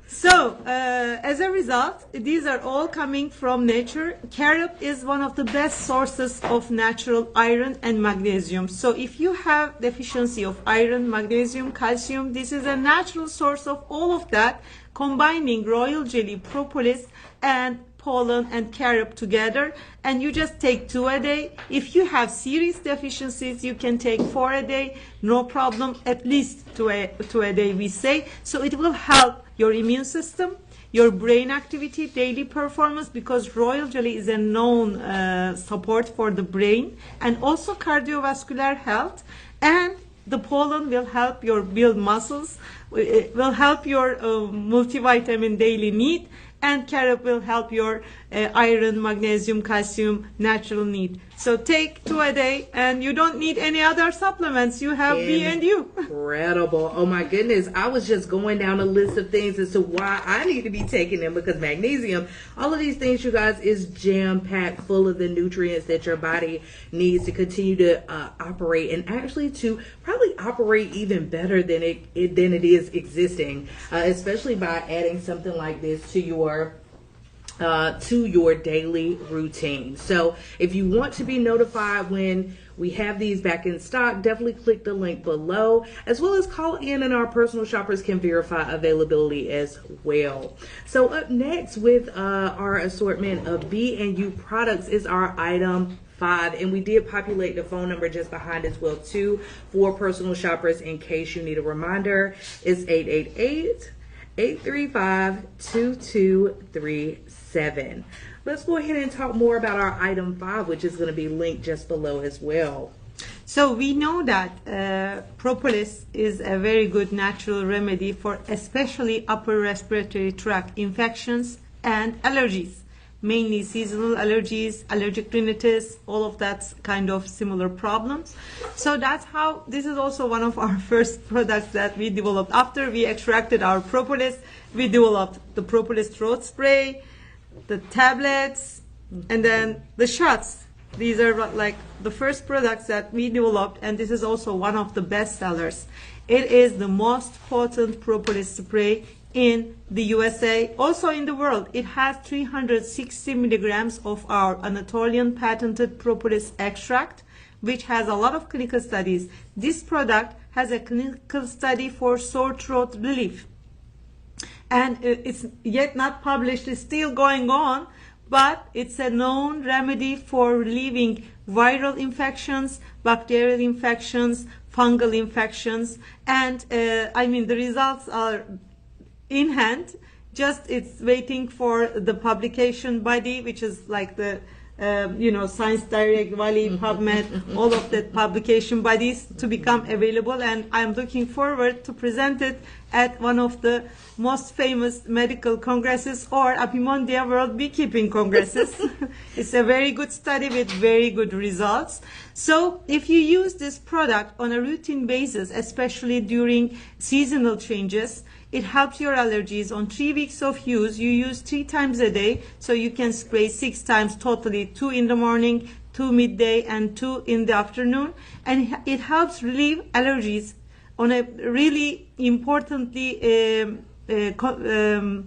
So, as a result, these are all coming from nature. Carob is one of the best sources of natural iron and magnesium. So, if you have deficiency of iron, magnesium, calcium, this is a natural source of all of that, combining royal jelly, propolis, and pollen and carob together, and you just take 2 a day. If you have serious deficiencies, you can take 4 a day, no problem, at least 2 a day we say. So it will help your immune system, your brain activity, daily performance, because royal jelly is a known support for the brain, and also cardiovascular health. And the pollen will help your build muscles, it will help your multivitamin daily need, and carob will help your iron, magnesium, calcium natural need. So take 2 a day, and you don't need any other supplements. You have BE&YOU. Incredible. Oh my goodness. I was just going down a list of things as to why I need to be taking them, because magnesium, all of these things, you guys, is jam-packed full of the nutrients that your body needs to continue to operate, and actually to probably operate even better than it is existing, especially by adding something like this to your daily routine. So if you want to be notified when We have these back in stock. Definitely click the link below, as well as call in and our personal shoppers can verify availability as well. So up next with our assortment of B&You products is our item 5, and we did populate the phone number just behind as well too for personal shoppers in case you need a reminder. It's 888-835-2237. Let's go ahead and talk more about our item 5, which is going to be linked just below as well. So we know that propolis is a very good natural remedy for especially upper respiratory tract infections and allergies, mainly seasonal allergies, allergic rhinitis, all of that kind of similar problems. So that's how, this is also one of our first products that we developed. After we extracted our propolis, we developed the propolis throat spray, the tablets, and then the shots. These are like the first products that we developed, and this is also one of the best sellers. It is the most potent propolis spray in the USA, also in the world. It has 360 milligrams of our Anatolian patented propolis extract, which has a lot of clinical studies. This product has a clinical study for sore throat relief, and it's yet not published. It's still going on, but it's a known remedy for relieving viral infections, bacterial infections, fungal infections, and I mean the results are in hand. Just it's waiting for the publication body, which is like the Science Direct, Valley, PubMed, all of the publication bodies to become available, and I'm looking forward to present it at one of the most famous medical congresses or Apimondia World Beekeeping Congresses. It's a very good study with very good results. So if you use this product on a routine basis, especially during seasonal changes, it helps your allergies. On 3 weeks of use, you use 3 times a day, so you can spray 6 times totally, 2 in the morning, 2 midday, and 2 in the afternoon. And it helps relieve allergies on a really importantly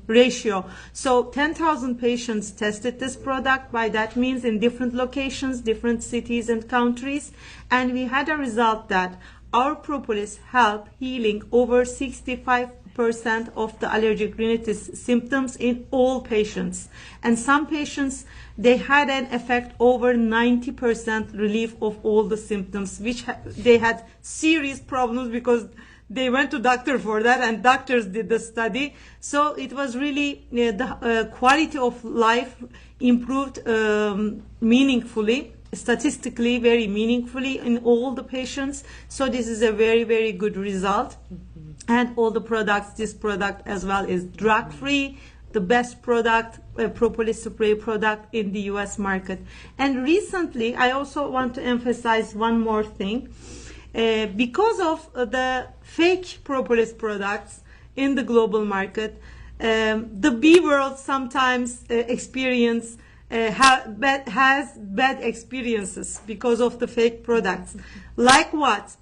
ratio. So 10,000 patients tested this product, by that means in different locations, different cities and countries, and we had a result that our propolis helped healing over 65% of the allergic rhinitis symptoms in all patients, and some patients, they had an effect over 90% relief of all the symptoms, which they had serious problems because they went to doctor for that, and doctors did the study. So it was really the quality of life improved meaningfully, statistically very meaningfully in all the patients. So this is a very, very good result. And all the products, this product as well is drug-free, the best product, propolis spray product in the US market. And recently, I also want to emphasize one more thing. Because of the fake propolis products in the global market, the bee world sometimes has bad experiences because of the fake products. Like what?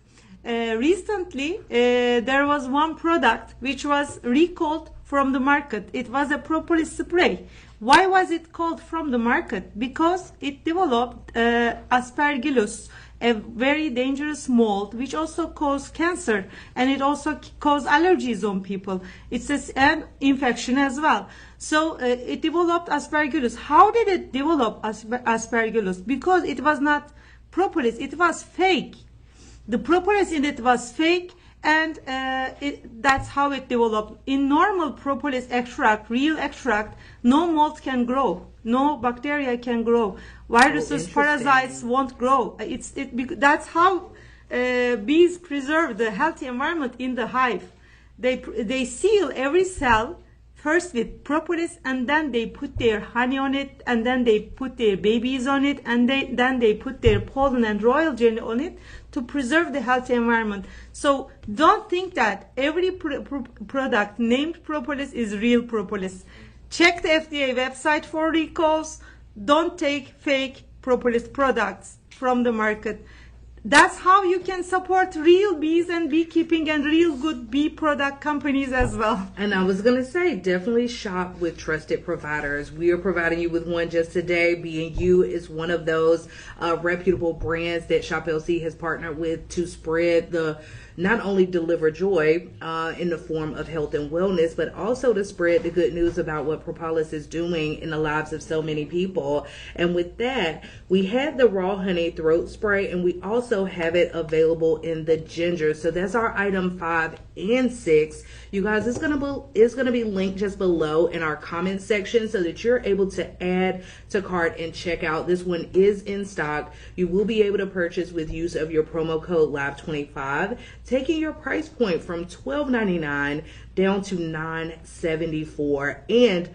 Recently, there was one product which was recalled from the market. It was a propolis spray. Why was it called from the market? Because it developed aspergillus, a very dangerous mold which also causes cancer, and it also causes allergies on people. It's an infection as well. So it developed aspergillus. How did it develop aspergillus? Because it was not propolis, it was fake. The propolis in it was fake, and that's how it developed. In normal propolis extract, real extract, no mold can grow, no bacteria can grow, viruses, parasites won't grow. That's how bees preserve the healthy environment in the hive. They seal every cell first with propolis, and then they put their honey on it, and then they put their babies on it, and then they put their pollen and royal jelly on it to preserve the healthy environment. So don't think that every product named propolis is real propolis. Check the FDA website for recalls. Don't take fake propolis products from the market. that's how you can support real bees and beekeeping and real good bee product companies as well. And I was going to say, definitely shop with trusted providers. We are providing you with one just today. BE&YOU is one of those reputable brands that Shop LC has partnered with to spread not only deliver joy in the form of health and wellness, but also to spread the good news about what Propolis is doing in the lives of so many people. And with that, we had the raw honey throat spray, and we also have it available in the ginger. So that's our item 5 and 6. You guys, it's gonna be linked just below in our comment section so that you're able to add to cart and check out. This one is in stock. You will be able to purchase with use of your promo code LIVE25, taking your price point from $12.99 down to $9.74. And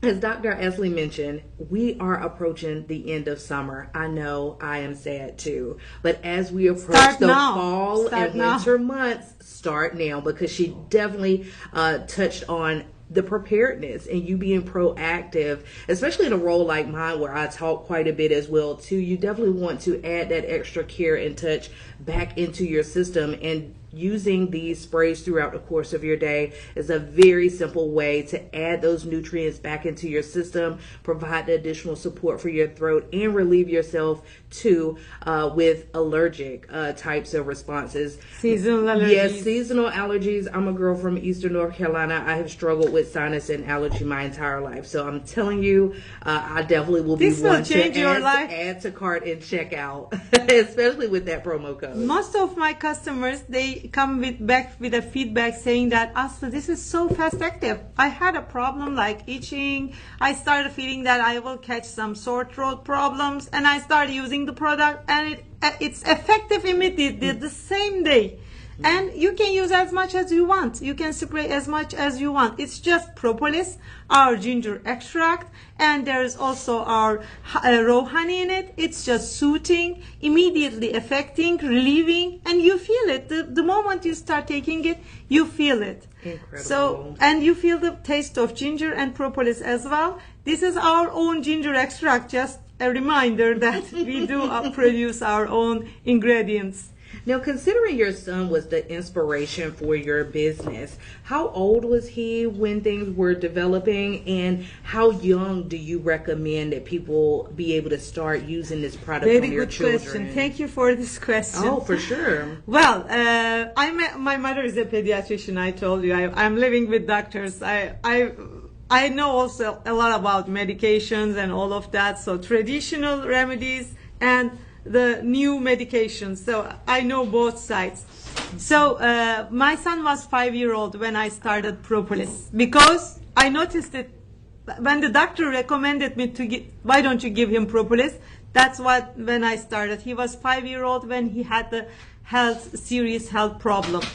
as Dr. Asli mentioned, we are approaching the end of summer. I know, I am sad too. But as we approach the fall and winter months, start now, because she definitely touched on the preparedness and you being proactive, especially in a role like mine where I talk quite a bit as well too. You definitely want to add that extra care and touch back into your system, and using these sprays throughout the course of your day is a very simple way to add those nutrients back into your system, provide the additional support for your throat, and relieve yourself too with allergic types of responses. Seasonal allergies. Yes, seasonal allergies. I'm a girl from Eastern North Carolina. I have struggled with sinus and allergy my entire life. So I'm telling you, I definitely will be one to add to cart and check out, especially with that promo code. Most of my customers, they come back with a feedback saying that, Asli, this is so fast active. I had a problem like itching. I started feeling that I will catch some sore throat problems, and I started using the product, and it's effective immediately, the same day. And you can use as much as you want. You can spray as much as you want. It's just propolis, our ginger extract, and there's also our raw honey in it. It's just soothing, immediately affecting, relieving, and you feel it. The moment you start taking it, you feel it. Incredible. So, and you feel the taste of ginger and propolis as well. This is our own ginger extract, just a reminder that we do produce our own ingredients. Now, considering your son was the inspiration for your business, how old was he when things were developing, and how young do you recommend that people be able to start using this product on their children? Very good question. Thank you for this question. Oh, for sure. Well, my mother is a pediatrician. I told you I'm living with doctors. I know also a lot about medications and all of that. So traditional remedies and the new medications. So I know both sides. So my son was 5-year-old when I started propolis, because I noticed it when the doctor recommended me to why don't you give him propolis? That's when I started. He was 5-year-old when he had the serious health problem.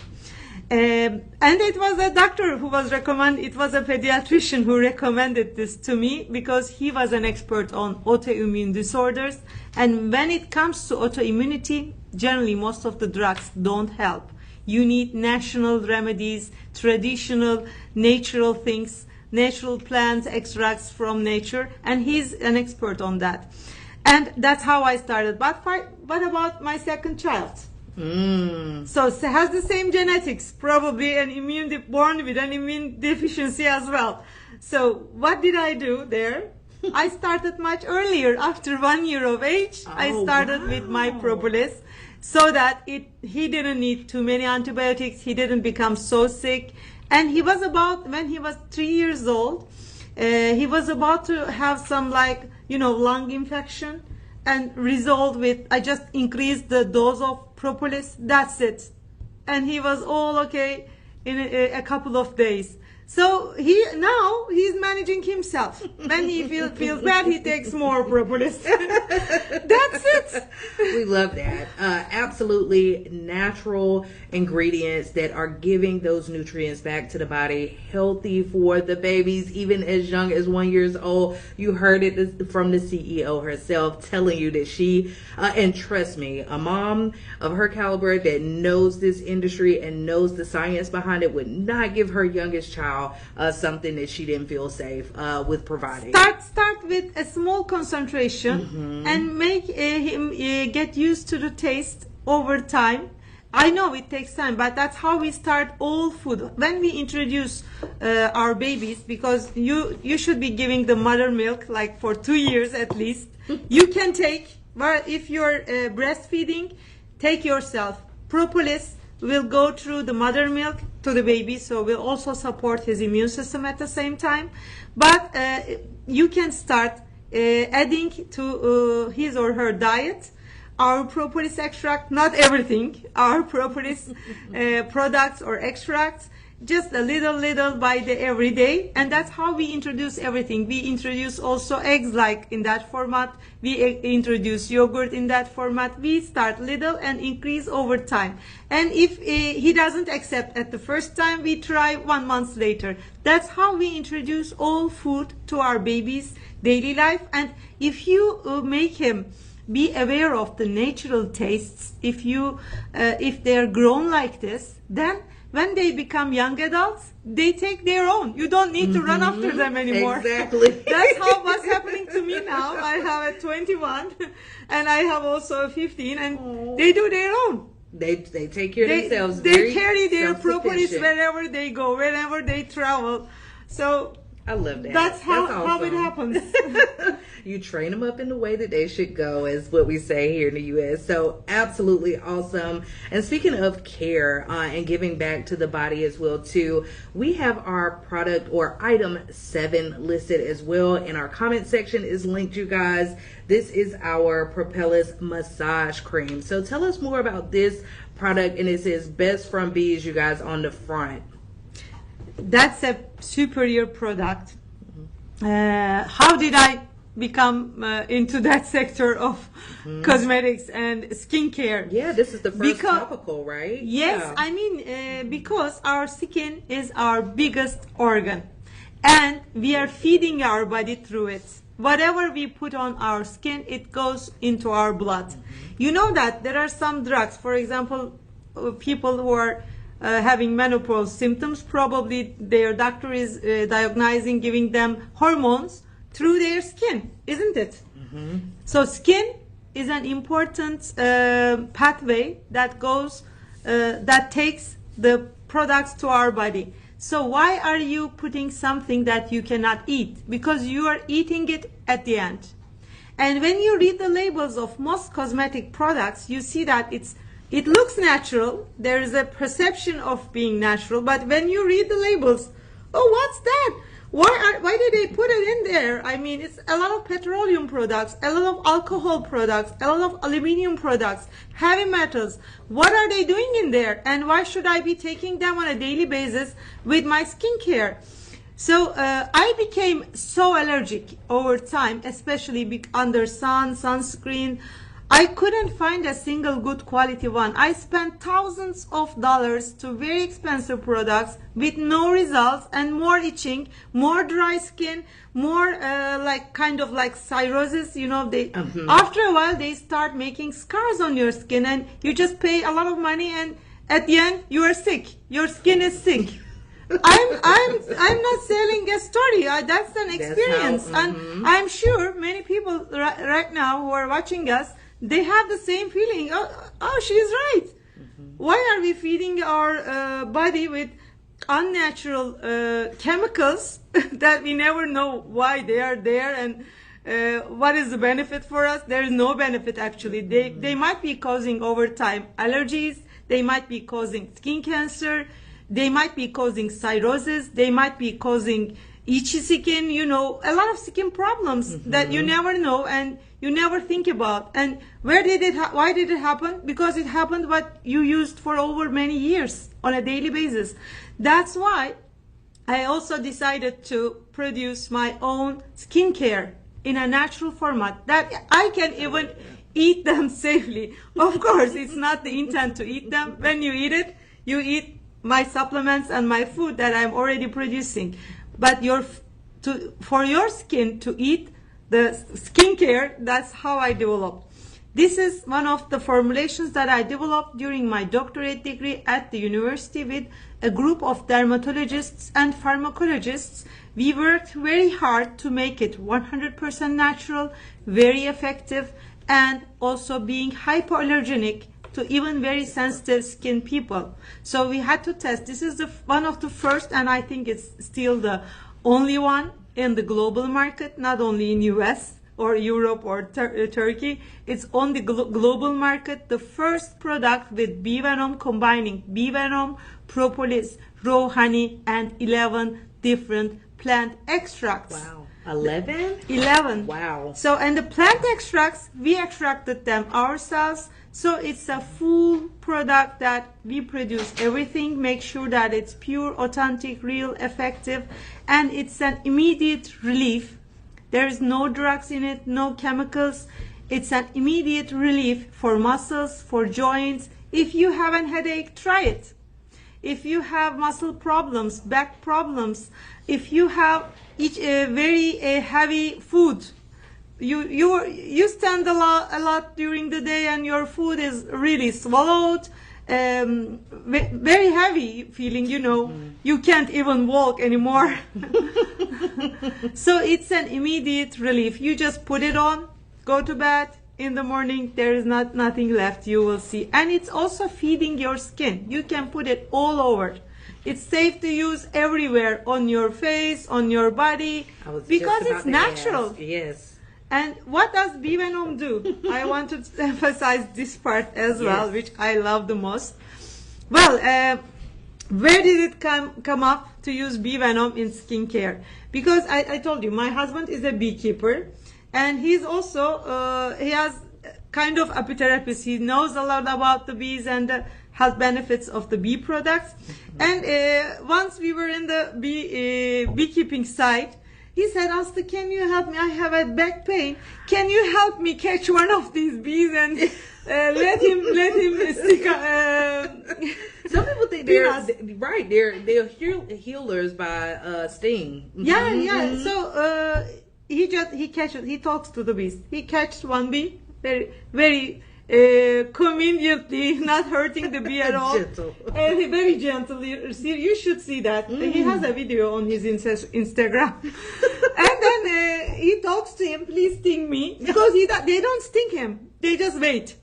And it was a doctor who was it was a pediatrician who recommended this to me, because he was an expert on autoimmune disorders. And when it comes to autoimmunity, generally most of the drugs don't help. You need natural remedies, traditional, natural things, natural plants, extracts from nature, and he's an expert on that. And that's how I started. But what about my second child? So it has the same genetics, probably born with an immune deficiency as well. So what did I do there? I started much earlier. After 1 year of age, I started with my propolis, so that he didn't need too many antibiotics. He didn't become so sick. And when he was 3 years old, he was about to have some lung infection, and resolved with, I just increased the dose of propolis, that's it. And he was all okay in a couple of days. So he's managing himself. When he feels bad, he takes more propolis. That's it. We love that. Absolutely natural ingredients that are giving those nutrients back to the body, healthy for the babies, even as young as 1 year old. You heard it from the CEO herself telling you that she, and trust me, a mom of her caliber that knows this industry and knows the science behind it would not give her youngest child somehow something that she didn't feel safe with providing. Start with a small concentration and make him get used to the taste over time. I know it takes time, but that's how we start all food. When we introduce our babies, because you should be giving the mother milk like for 2 years at least. You can take, well, if you're breastfeeding, take yourself. Propolis will go through the mother milk to the baby, so will also support his immune system at the same time. But you can start adding to his or her diet our propolis extract, not everything, our propolis products or extracts, just a little by the every day. And that's how we introduce everything. We introduce also eggs like in that format. We introduce yogurt in that format. We start little and increase over time. And if he doesn't accept at the first time, we try 1 month later. That's how we introduce all food to our baby's daily life. And if you make him be aware of the natural tastes, if they're grown like this, then when they become young adults, they take their own. You don't need to run after them anymore. Exactly. That's what's happening to me now. I have a 21 and I have also a 15, and they do their own. They take care of themselves. They carry their propolis wherever they go, wherever they travel. So I love that. That's how awesome. it happens. You train them up in the way that they should go, is what we say here in the U.S. So absolutely awesome. And speaking of care and giving back to the body as well too, we have our product or item 7 listed as well. In our comment section is linked, you guys. This is our Propolis massage cream. So tell us more about this product, and it says best from bees, you guys, on the front. That's a superior product. How did I become into that sector of cosmetics and skincare? Yeah, this is the first topical, right? Yes, yeah. I mean, because our skin is our biggest organ, and we are feeding our body through it. Whatever we put on our skin, it goes into our blood. You know that there are some drugs, for example, people who are having menopause symptoms, probably their doctor is diagnosing, giving them hormones through their skin, isn't it? So skin is an important pathway that goes, that takes the products to our body. So why are you putting something that you cannot eat? Because you are eating it at the end. And when you read the labels of most cosmetic products, you see that it looks natural. There is a perception of being natural, but when you read the labels, oh, what's that? Why did they put it in there? I mean, it's a lot of petroleum products, a lot of alcohol products, a lot of aluminum products, heavy metals. What are they doing in there? And why should I be taking them on a daily basis with my skincare? So I became so allergic over time, especially under sunscreen. I couldn't find a single good quality one. I spent thousands of dollars to very expensive products with no results and more itching, more dry skin, more kind of like cirrhosis. You know, they after a while they start making scars on your skin, and you just pay a lot of money, and at the end you are sick. Your skin is sick. I'm not selling a story. That's an experience, and I'm sure many people right now who are watching us, they have the same feeling. Oh, she's right. Why are we feeding our body with unnatural chemicals that we never know why they are there, and what is the benefit for us? There is no benefit actually. They might be causing over time allergies. They might be causing skin cancer. They might be causing cirrhosis. They might be causing itchy skin, you know, a lot of skin problems that you never know and you never think about. And why did it happen? Because it happened what you used for over many years on a daily basis. That's why I also decided to produce my own skincare in a natural format that I can even eat them safely. Of course, it's not the intent to eat them. When you eat it, you eat my supplements and my food that I'm already producing. But for your skin to eat the skincare, that's how I developed. This is one of the formulations that I developed during my doctorate degree at the university with a group of dermatologists and pharmacologists. We worked very hard to make it 100% natural, very effective, and also being hypoallergenic to even very sensitive skin people. So we had to test. This is one of the first, and I think it's still the only one in the global market, not only in US or Europe or Turkey. It's on the global market, the first product with bee venom, combining bee venom, propolis, raw honey, and 11 different plant extracts. Wow. 11? 11. Wow. So, and the plant extracts, we extracted them ourselves. So it's a full product that we produce everything, make sure that it's pure, authentic, real, effective, and it's an immediate relief. There is no drugs in it, no chemicals. It's an immediate relief for muscles, for joints. If you have a headache, try it. If you have muscle problems, back problems, if you have very heavy food, you stand a lot during the day and your food is really swallowed, very heavy feeling, you can't even walk anymore. So it's an immediate relief. You just put it on, go to bed. In the morning there is nothing left, you will see. And it's also feeding your skin. You can put it all over. It's safe to use everywhere, on your face, on your body, because it's natural. Yes. And what does bee venom do? I want to emphasize this part as well, which I love the most. Well, where did it come up to use bee venom in skincare? Because I told you, my husband is a beekeeper, and he's also, he has kind of apitherapist. He knows a lot about the bees and the health benefits of the bee products. And once we were in the beekeeping site, he said, Asli, can you help me? I have a back pain. Can you help me catch one of these bees and let him stick? Some people think they're healers by sting. Yeah. So he talks to the bees. He catches one bee, very conveniently, not hurting the bee at all. Gentle. And very gentle. You should see that. He has a video on his Instagram. And then he talks to him, please sting me. Because they don't sting him. They just wait.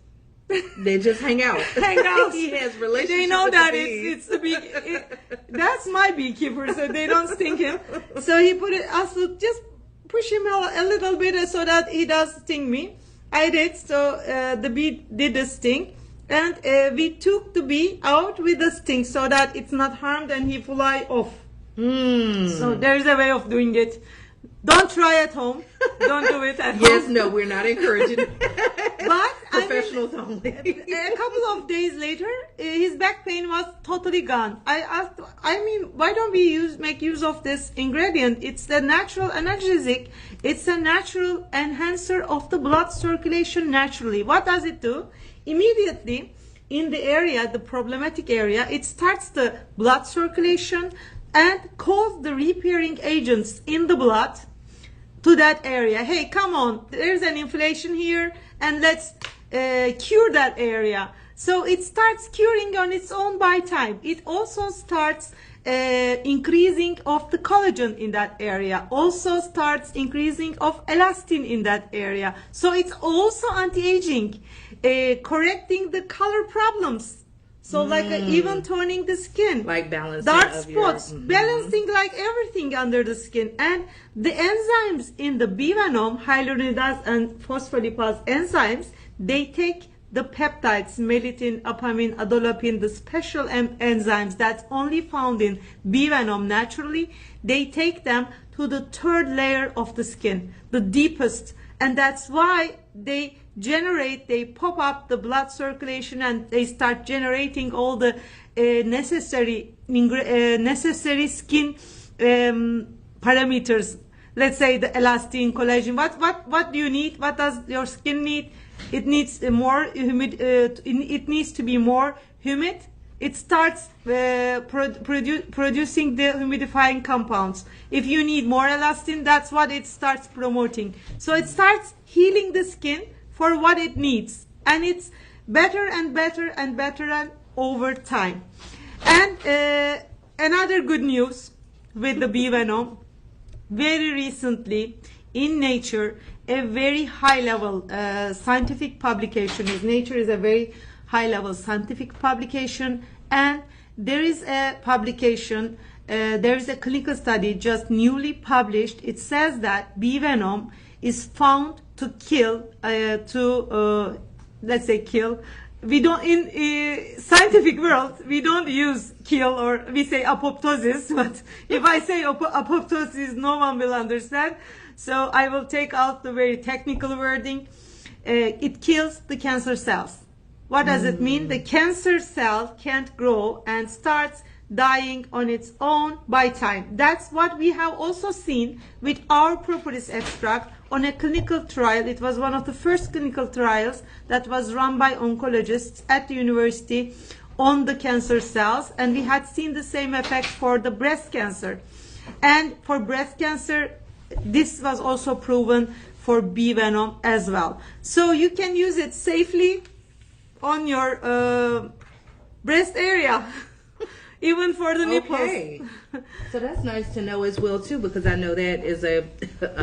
They just hang out. He has relationships. They know with that the bees. it's the bee. That's my beekeeper, so they don't sting him. So he put it, also just push him a little bit so that he does sting me. I did. So the bee did the sting, and we took the bee out with the sting so that it's not harmed and he fly off. So there's a way of doing it. Don't try at home. Don't do it at home. Yes, no, we're not encouraging. But Professionals only. A couple of days later, his back pain was totally gone. I asked, why don't we make use of this ingredient? It's the natural analgesic. It's a natural enhancer of the blood circulation naturally. What does it do? Immediately, in the area, the problematic area, it starts the blood circulation and calls the repairing agents in the blood to that area. Hey, come on, there's an inflammation here, and let's cure that area. So it starts curing on its own by time. It also starts increasing of the collagen in that area, also starts increasing of elastin in that area. So it's also anti-aging, correcting the color problems. So like even toning the skin, like balancing dark spots, balancing like everything under the skin. And the enzymes in the bee venom, hyaluronidase and phospholipase enzymes, they take the peptides, melittin, apamine, adolapine, the special enzymes that's only found in bee venom naturally. They take them to the third layer of the skin, the deepest, and that's why they pop up the blood circulation, and they start generating all the necessary skin parameters. Let's say the elastin, collagen. What do you need? What does your skin need? It needs more humid. It needs to be more humid. It starts producing the humidifying compounds. If you need more elastin, that's what it starts promoting. So it starts healing the skin for what it needs, and it's better and better and better and over time. And another good news with the bee venom, very recently in Nature, a very high level scientific publication. Nature is a very high level scientific publication, and there is a publication, there is a clinical study just newly published. It says that bee venom is found to kill, let's say kill. We don't, in scientific world, we don't use kill, or we say apoptosis, but if I say apoptosis, no one will understand. So I will take out the very technical wording. It kills the cancer cells. What does it mean? The cancer cell can't grow and starts dying on its own by time. That's what we have also seen with our propolis extract on a clinical trial. It was one of the first clinical trials that was run by oncologists at the university on the cancer cells, and we had seen the same effect for the breast cancer. And for breast cancer, this was also proven for bee venom as well. So you can use it safely on your breast area. Even for the nipples. Okay. So that's nice to know as well too, because I know that is a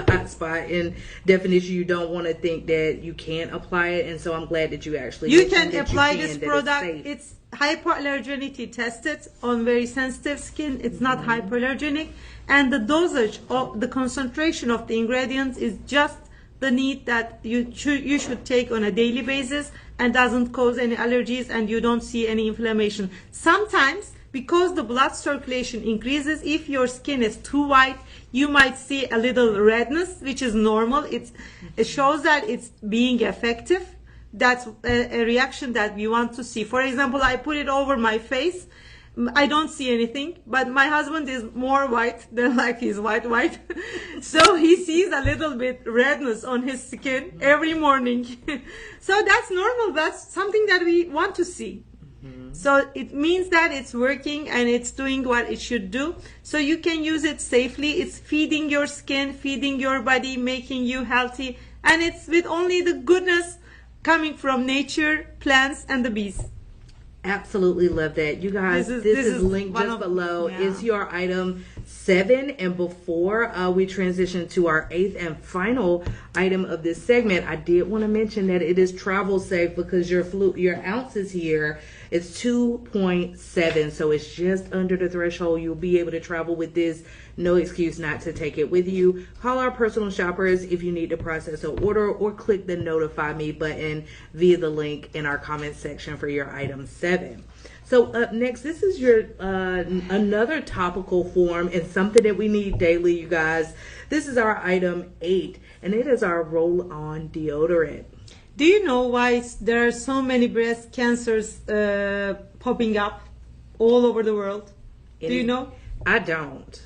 hot spot in definition. You don't want to think that you can't apply it, and so I'm glad that you actually can apply this product. It's hypoallergenity tested on very sensitive skin. It's not hypoallergenic, and the dosage of the concentration of the ingredients is just the need that you should take on a daily basis, and doesn't cause any allergies, and you don't see any inflammation. Sometimes, because the blood circulation increases, if your skin is too white, you might see a little redness, which is normal. It shows that it's being effective. That's a reaction that we want to see. For example, I put it over my face. I don't see anything, but my husband is more white than like he's white. So he sees a little bit redness on his skin every morning. So that's normal. That's something that we want to see. So it means that it's working and it's doing what it should do. So you can use it safely. It's feeding your skin, feeding your body, making you healthy. And it's with only the goodness coming from nature, plants, and the bees. Absolutely love that. You guys, this is linked just below. Yeah. Is your item 7, and before we transition to our 8th and final item of this segment, I did want to mention that it is travel safe, because your ounces here is 2.7, so it's just under the threshold. You'll be able to travel with this. No excuse not to take it with you. Call our personal shoppers if you need to process an order, or click the notify me button via the link in our comment section for your item 7. So up next, this is your another topical form, and something that we need daily, you guys. This is our item 8, and it is our roll-on deodorant. Do you know why there are so many breast cancers popping up all over the world? Do you know? I don't,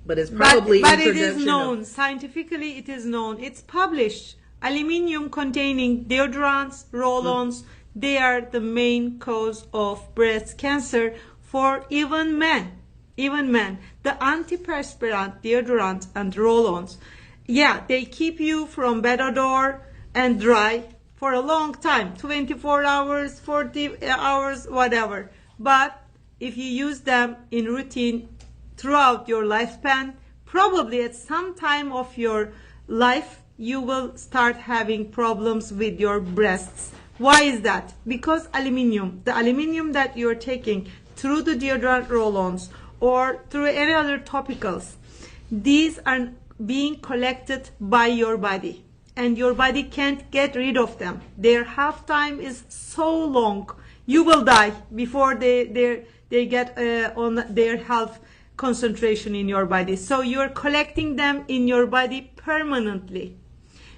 but it's probably but it is known. Scientifically, it is known. It's published. Aluminium containing deodorants, roll-ons, they are the main cause of breast cancer for even men. Even men. The antiperspirant, deodorant, and roll-ons, yeah, they keep you from bad odor and dry for a long time, 24 hours, 40 hours, whatever. But if you use them in routine throughout your lifespan, probably at some time of your life, you will start having problems with your breasts. Why is that? Because aluminium, the aluminium that you're taking through the deodorant roll-ons or through any other topicals, these are being collected by your body, and your body can't get rid of them. Their half-time is so long. You will die before they get on their half concentration in your body. So you're collecting them in your body permanently,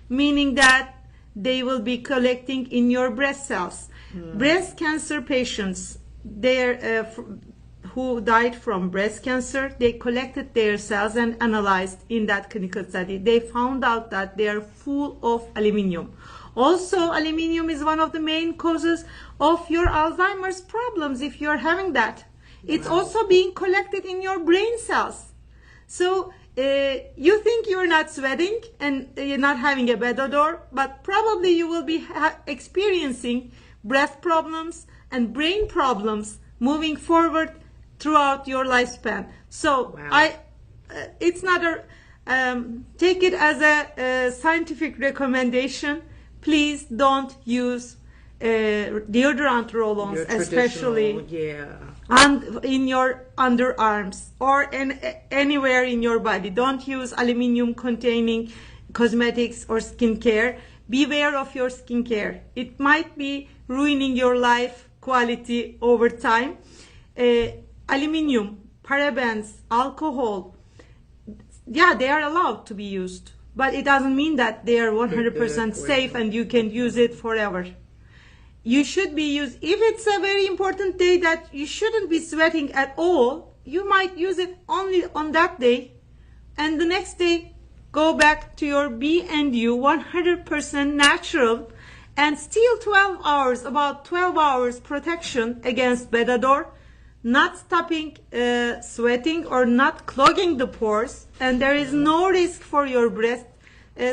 meaning that they will be collecting in your breast cells. Breast cancer patients, who died from breast cancer, they collected their cells and analyzed in that clinical study. They found out that they are full of aluminium. Also, aluminium is one of the main causes of your Alzheimer's problems if you're having that. It's also being collected in your brain cells. So you think you're not sweating and you're not having a bad odor, but probably you will be experiencing breath problems and brain problems moving forward throughout your lifespan. So wow. It's not a take it as a scientific recommendation. Please don't use deodorant roll-ons, especially in your underarms or anywhere in your body. Don't use aluminum containing cosmetics or skincare. Beware of your skincare. It might be ruining your life quality over time. Aluminum, parabens, alcohol, yeah, they are allowed to be used, but it doesn't mean that they are 100% safe and you can use it forever. You should be if it's a very important day that you shouldn't be sweating at all, you might use it only on that day, and the next day go back to your BE&YOU 100% natural, and still 12 hours, about 12 hours protection against bad odor, not stopping sweating or not clogging the pores, and there is no risk for your breast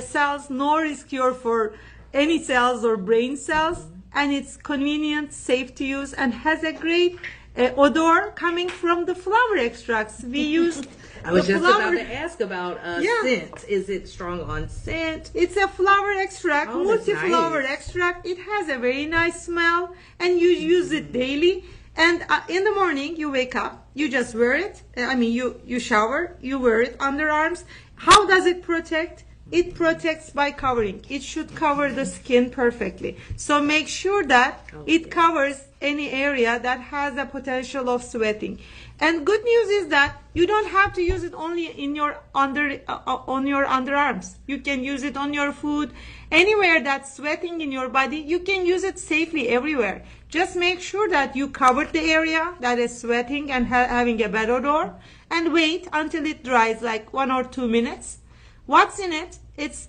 cells, no risk for any cells or brain cells, and it's convenient, safe to use, and has a great odor coming from the flower extracts. We used I was just about to ask about scent. Is it strong on scent? It's a flower extract, multi-flower extract. It has a very nice smell, and you use it daily. And in the morning, you wake up, you just wear it. You shower, you wear it underarms. How does it protect? It protects by covering. It should cover the skin perfectly. So make sure that it covers any area that has a potential of sweating. And good news is that you don't have to use it only in your on your underarms. You can use it on your food. Anywhere that's sweating in your body, you can use it safely everywhere. Just make sure that you covered the area that is sweating and having a bad odor, and wait until it dries, like 1 or 2 minutes. What's in it? It's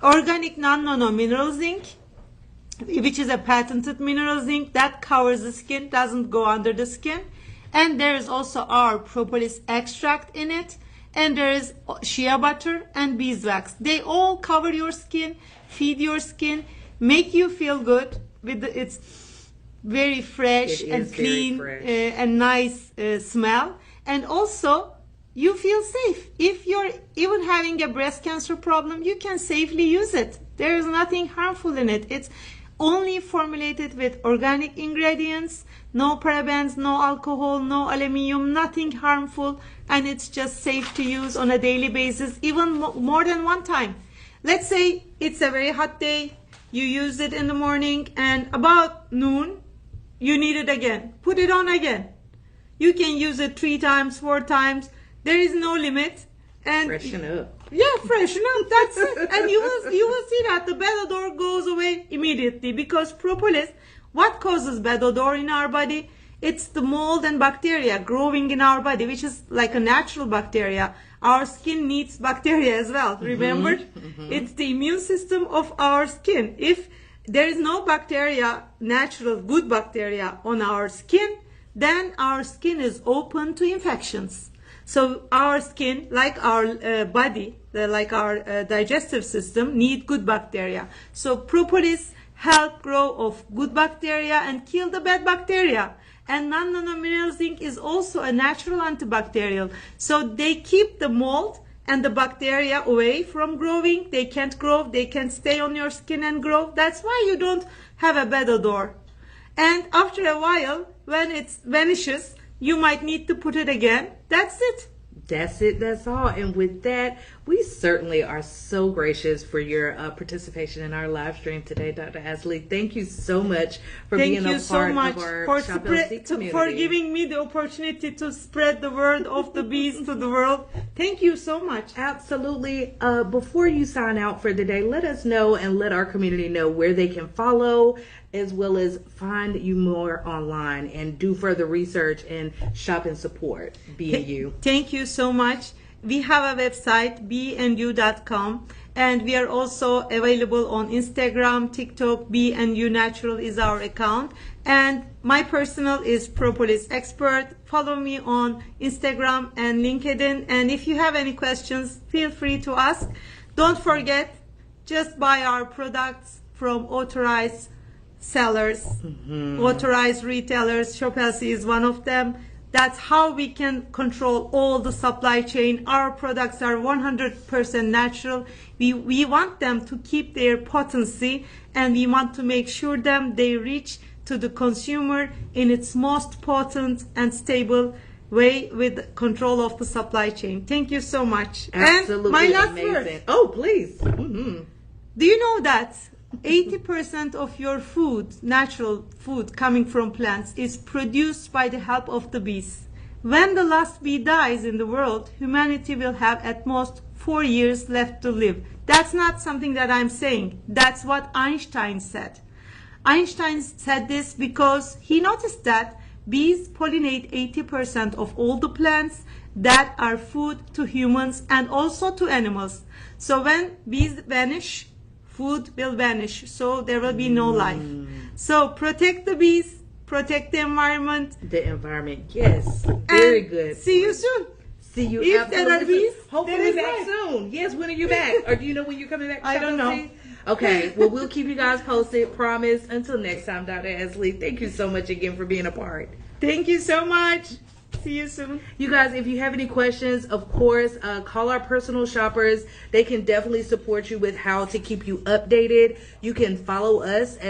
organic non-nano mineral zinc, which is a patented mineral zinc that covers the skin, doesn't go under the skin. And there is also our propolis extract in it, and there is shea butter and beeswax. They all cover your skin, feed your skin, make you feel good. It's very fresh and clean and nice smell, and also you feel safe. If you're even having a breast cancer problem, you can safely use it. There is nothing harmful in it. It's only formulated with organic ingredients, no parabens, no alcohol, no aluminum, nothing harmful, and it's just safe to use on a daily basis, even more than one time. Let's say it's a very hot day, you use it in the morning, and about noon, you need it again. Put it on again. You can use it 3 times, 4 times. There is no limit. And freshen up. Yeah, freshen up. That's it. And you will see that the bad odor goes away immediately, because propolis, what causes bad odor in our body? It's the mold and bacteria growing in our body, which is like a natural bacteria. Our skin needs bacteria as well. Remember? It's the immune system of our skin. If there is no bacteria, natural good bacteria on our skin, then our skin is open to infections. So our skin, like our body, like our digestive system, need good bacteria. So propolis help grow of good bacteria and kill the bad bacteria. And non-nano mineral zinc is also a natural antibacterial. So they keep the mold and the bacteria away from growing. They can't grow. They can stay on your skin and grow. That's why you don't have a bad odor. And after a while, when it vanishes, you might need to put it again. That's it. That's it. That's all. And with that, we certainly are so gracious for your participation in our live stream today, Dr. Asli. Thank you so much for being a part of our Shop LC community. For giving me the opportunity to spread the word of the bees to the world. Thank you so much. Absolutely. Before you sign out for the day, let us know and let our community know where they can follow, as well as find you more online and do further research and shop and support BEE&YOU. Thank you so much. we have a website, beeandyou.com, and we are also available on Instagram, TikTok. Bee&You Natural is our account, and my personal is Propolis Expert. Follow me on Instagram and LinkedIn, and if you have any questions, feel free to ask. Don't forget, just buy our products from authorized sellers, authorized retailers. Shop LC is one of them. That's how we can control all the supply chain. Our products are 100% natural. We want them to keep their potency, and we want to make sure they reach to the consumer in its most potent and stable way with control of the supply chain. Thank you so much. Absolutely and my last amazing. word. Oh, please. Do you know that 80% of your food, natural food coming from plants, is produced by the help of the bees? When the last bee dies in the world, humanity will have at most 4 years left to live. That's not something that I'm saying. That's what Einstein said. Einstein said this because he noticed that bees pollinate 80% of all the plants that are food to humans and also to animals. So when bees vanish, food will vanish, so there will be no life. So protect the bees, protect the environment. The environment, yes. Very good. See you soon. See you If there are bees, hopefully there is back life. soon. Yes, when are you back? Or do you know when you're coming back? I don't know. Okay, well, we'll keep you guys posted, promise. Until next time, Dr. Asli, thank you so much again for being a part. Thank you so much. See you soon. You guys, if you have any questions, of course, call our personal shoppers. They can definitely support you with how to keep you updated. You can follow us at